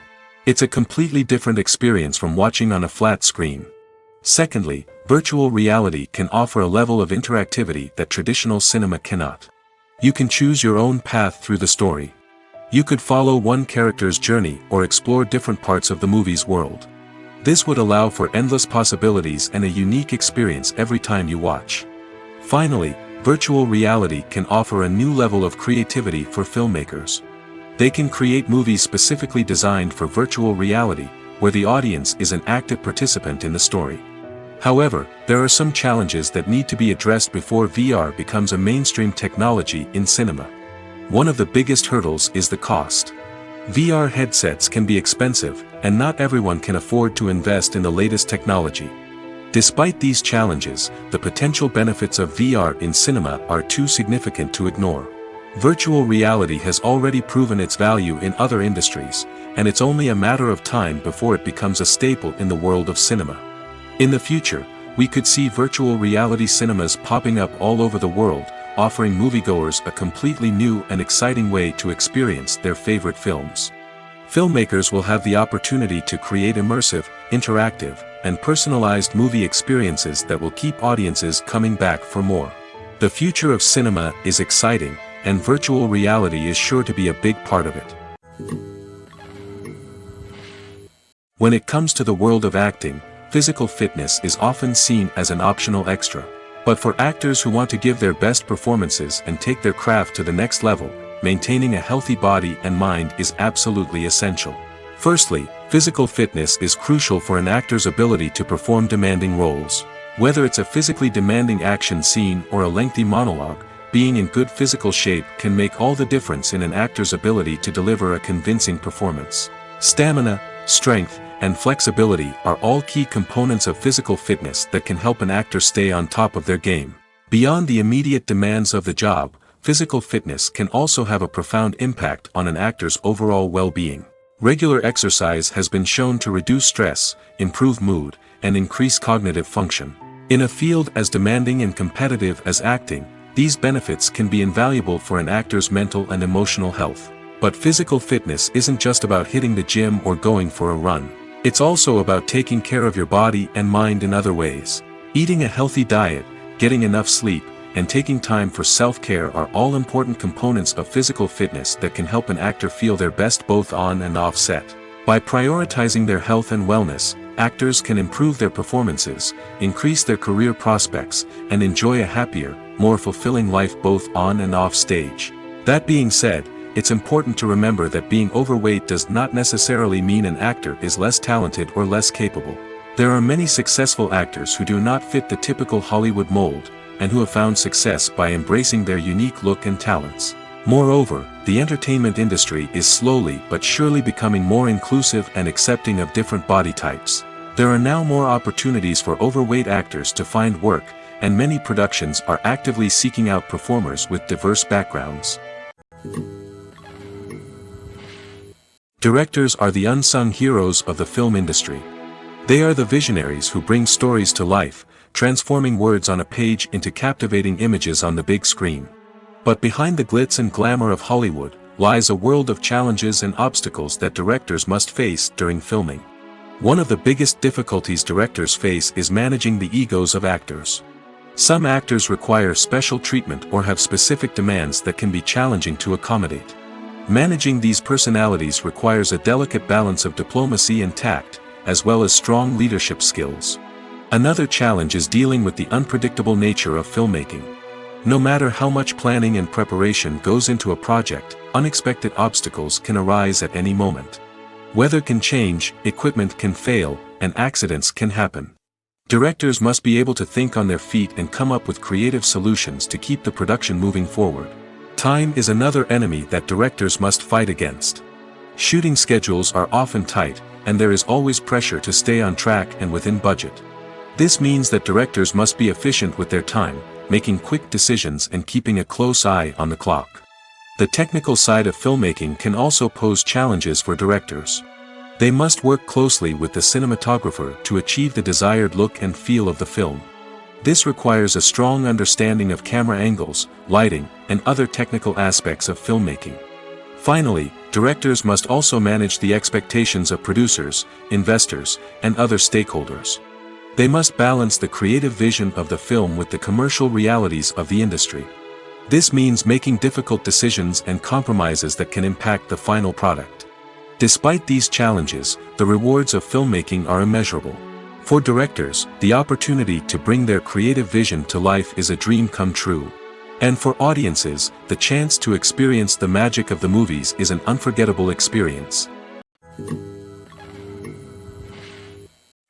Speaker 1: It's a completely different experience from watching on a flat screen. Secondly, virtual reality can offer a level of interactivity that traditional cinema cannot. You can choose your own path through the story. You could follow one character's journey or explore different parts of the movie's world. This would allow for endless possibilities and a unique experience every time you watch. Finally, virtual reality can offer a new level of creativity for filmmakers. They can create movies specifically designed for virtual reality, where the audience is an active participant in the story. However, there are some challenges that need to be addressed before VR becomes a mainstream technology in cinema. One of the biggest hurdles is the cost. VR headsets can be expensive, and not everyone can afford to invest in the latest technology. Despite these challenges, the potential benefits of VR in cinema are too significant to ignore. Virtual reality has already proven its value in other industries, and it's only a matter of time before it becomes a staple in the world of cinema. In the future, we could see virtual reality cinemas popping up all over the world, offering moviegoers a completely new and exciting way to experience their favorite films. Filmmakers will have the opportunity to create immersive, interactive, and personalized movie experiences that will keep audiences coming back for more. The future of cinema is exciting, and virtual reality is sure to be a big part of it. When it comes to the world of acting, physical fitness is often seen as an optional extra. But for actors who want to give their best performances and take their craft to the next level, maintaining a healthy body and mind is absolutely essential. Firstly, physical fitness is crucial for an actor's ability to perform demanding roles. Whether it's a physically demanding action scene or a lengthy monologue, being in good physical shape can make all the difference in an actor's ability to deliver a convincing performance. Stamina, strength, and flexibility are all key components of physical fitness that can help an actor stay on top of their game. Beyond the immediate demands of the job, physical fitness can also have a profound impact on an actor's overall well-being. Regular exercise has been shown to reduce stress, improve mood, and increase cognitive function. In a field as demanding and competitive as acting, these benefits can be invaluable for an actor's mental and emotional health. But physical fitness isn't just about hitting the gym or going for a run. It's also about taking care of your body and mind in other ways. Eating a healthy diet, getting enough sleep, and taking time for self-care are all important components of physical fitness that can help an actor feel their best both on and off set. By prioritizing their health and wellness, actors can improve their performances, increase their career prospects, and enjoy a happier, more fulfilling life both on and off stage. That being said, it's important to remember that being overweight does not necessarily mean an actor is less talented or less capable. There are many successful actors who do not fit the typical Hollywood mold, and who have found success by embracing their unique look and talents. Moreover, the entertainment industry is slowly but surely becoming more inclusive and accepting of different body types. There are now more opportunities for overweight actors to find work, and many productions are actively seeking out performers with diverse backgrounds. Directors are the unsung heroes of the film industry. They are the visionaries who bring stories to life, transforming words on a page into captivating images on the big screen. But behind the glitz and glamour of Hollywood, lies a world of challenges and obstacles that directors must face during filming. One of the biggest difficulties directors face is managing the egos of actors. Some actors require special treatment or have specific demands that can be challenging to accommodate. Managing these personalities requires a delicate balance of diplomacy and tact, as well as strong leadership skills. Another challenge is dealing with the unpredictable nature of filmmaking. No matter how much planning and preparation goes into a project, unexpected obstacles can arise at any moment. Weather can change, equipment can fail, and accidents can happen. Directors must be able to think on their feet and come up with creative solutions to keep the production moving forward. Time is another enemy that directors must fight against. Shooting schedules are often tight, and there is always pressure to stay on track and within budget. This means that directors must be efficient with their time, making quick decisions and keeping a close eye on the clock. The technical side of filmmaking can also pose challenges for directors. They must work closely with the cinematographer to achieve the desired look and feel of the film. This requires a strong understanding of camera angles, lighting, and other technical aspects of filmmaking. Finally, directors must also manage the expectations of producers, investors, and other stakeholders. They must balance the creative vision of the film with the commercial realities of the industry. This means making difficult decisions and compromises that can impact the final product. Despite these challenges, the rewards of filmmaking are immeasurable. For directors, the opportunity to bring their creative vision to life is a dream come true. And for audiences, the chance to experience the magic of the movies is an unforgettable experience.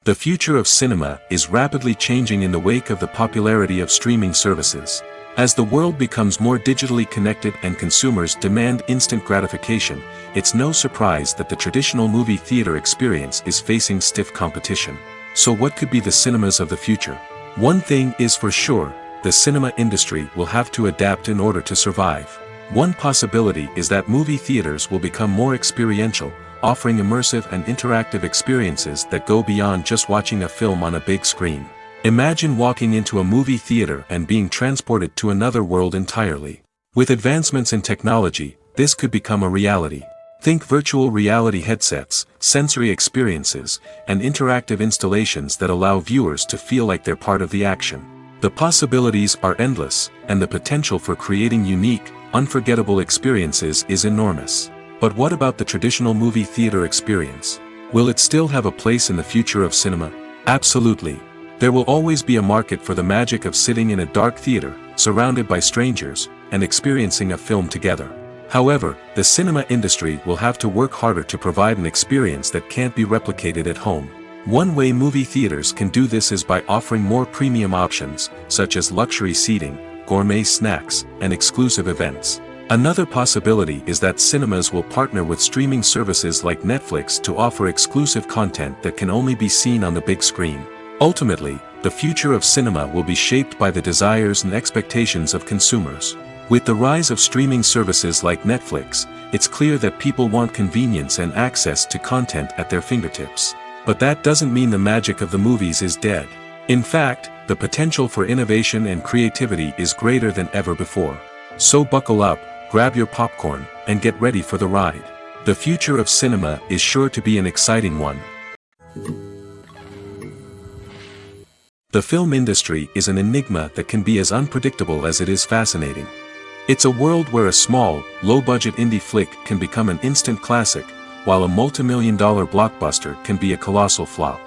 Speaker 1: The future of cinema is rapidly changing in the wake of the popularity of streaming services. As the world becomes more digitally connected and consumers demand instant gratification, it's no surprise that the traditional movie theater experience is facing stiff competition. So what could be the cinemas of the future? One thing is for sure, the cinema industry will have to adapt in order to survive. One possibility is that movie theaters will become more experiential, offering immersive and interactive experiences that go beyond just watching a film on a big screen. Imagine walking into a movie theater and being transported to another world entirely. With advancements in technology, this could become a reality. Think virtual reality headsets, sensory experiences, and interactive installations that allow viewers to feel like they're part of the action. The possibilities are endless, and the potential for creating unique, unforgettable experiences is enormous. But what about the traditional movie theater experience? Will it still have a place in the future of cinema? Absolutely. There will always be a market for the magic of sitting in a dark theater, surrounded by strangers, and experiencing a film together. However, the cinema industry will have to work harder to provide an experience that can't be replicated at home. One way movie theaters can do this is by offering more premium options, such as luxury seating, gourmet snacks, and exclusive events. Another possibility is that cinemas will partner with streaming services like Netflix to offer exclusive content that can only be seen on the big screen. Ultimately, the future of cinema will be shaped by the desires and expectations of consumers. With the rise of streaming services like Netflix, it's clear that people want convenience and access to content at their fingertips. But that doesn't mean the magic of the movies is dead. In fact, the potential for innovation and creativity is greater than ever before. So buckle up, grab your popcorn, and get ready for the ride. The future of cinema is sure to be an exciting one. The film industry is an enigma that can be as unpredictable as it is fascinating. It's a world where a small, low-budget indie flick can become an instant classic, while a multi-million-dollar blockbuster can be a colossal flop.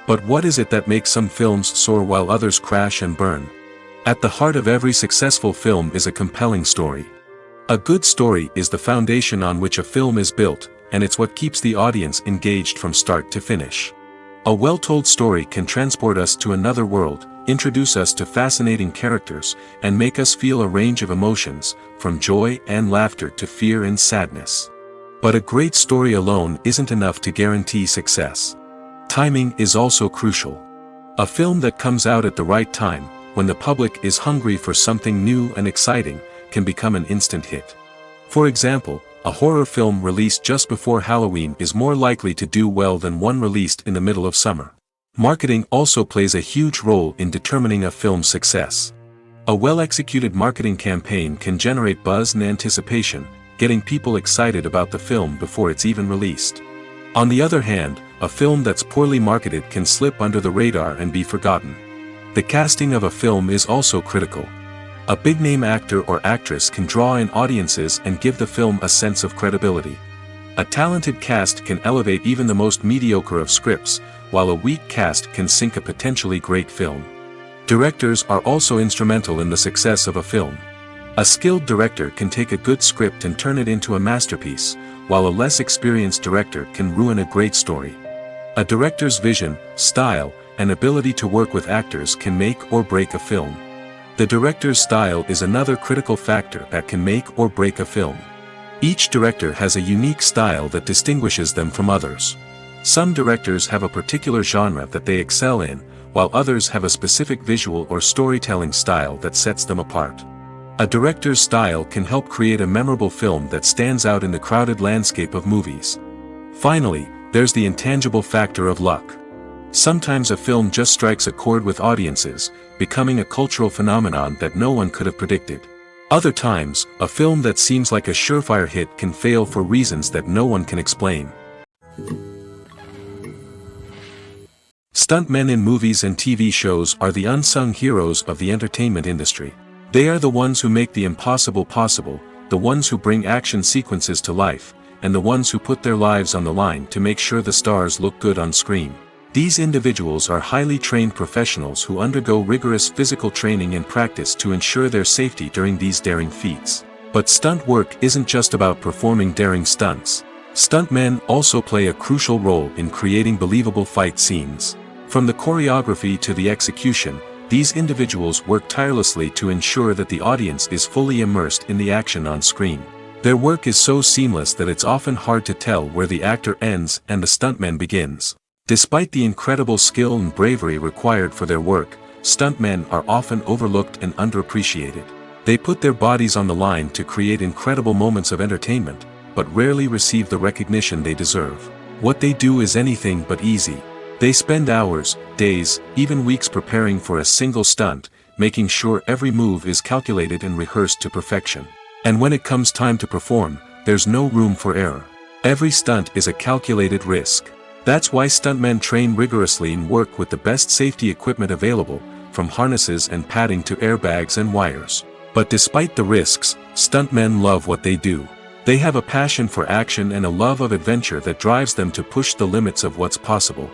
Speaker 1: But what is it that makes some films soar while others crash and burn? At the heart of every successful film is a compelling story. A good story is the foundation on which a film is built, and it's what keeps the audience engaged from start to finish. A well-told story can transport us to another world, introduce us to fascinating characters, and make us feel a range of emotions, from joy and laughter to fear and sadness. But a great story alone isn't enough to guarantee success. Timing is also crucial. A film that comes out at the right time, when the public is hungry for something new and exciting, can become an instant hit. For example, a horror film released just before Halloween is more likely to do well than one released in the middle of summer. Marketing also plays a huge role in determining a film's success. A well-executed marketing campaign can generate buzz and anticipation, getting people excited about the film before it's even released. On the other hand, a film that's poorly marketed can slip under the radar and be forgotten. The casting of a film is also critical. A big-name actor or actress can draw in audiences and give the film a sense of credibility. A talented cast can elevate even the most mediocre of scripts, while a weak cast can sink a potentially great film. Directors are also instrumental in the success of a film. A skilled director can take a good script and turn it into a masterpiece, while a less experienced director can ruin a great story. A director's vision, style, and ability to work with actors can make or break a film. The director's style is another critical factor that can make or break a film. Each director has a unique style that distinguishes them from others. Some directors have a particular genre that they excel in, while others have a specific visual or storytelling style that sets them apart. A director's style can help create a memorable film that stands out in the crowded landscape of movies. Finally, there's the intangible factor of luck. Sometimes a film just strikes a chord with audiences, becoming a cultural phenomenon that no one could have predicted. Other times, a film that seems like a surefire hit can fail for reasons that no one can explain. Stuntmen in movies and TV shows are the unsung heroes of the entertainment industry. They are the ones who make the impossible possible, the ones who bring action sequences to life, and the ones who put their lives on the line to make sure the stars look good on screen. These individuals are highly trained professionals who undergo rigorous physical training and practice to ensure their safety during these daring feats. But stunt work isn't just about performing daring stunts. Stuntmen also play a crucial role in creating believable fight scenes. From the choreography to the execution, these individuals work tirelessly to ensure that the audience is fully immersed in the action on screen. Their work is so seamless that it's often hard to tell where the actor ends and the stuntman begins. Despite the incredible skill and bravery required for their work, stuntmen are often overlooked and underappreciated. They put their bodies on the line to create incredible moments of entertainment, but rarely receive the recognition they deserve. What they do is anything but easy. They spend hours, days, even weeks preparing for a single stunt, making sure every move is calculated and rehearsed to perfection. And when it comes time to perform, there's no room for error. Every stunt is a calculated risk. That's why stuntmen train rigorously and work with the best safety equipment available, from harnesses and padding to airbags and wires. But despite the risks, stuntmen love what they do. They have a passion for action and a love of adventure that drives them to push the limits of what's possible.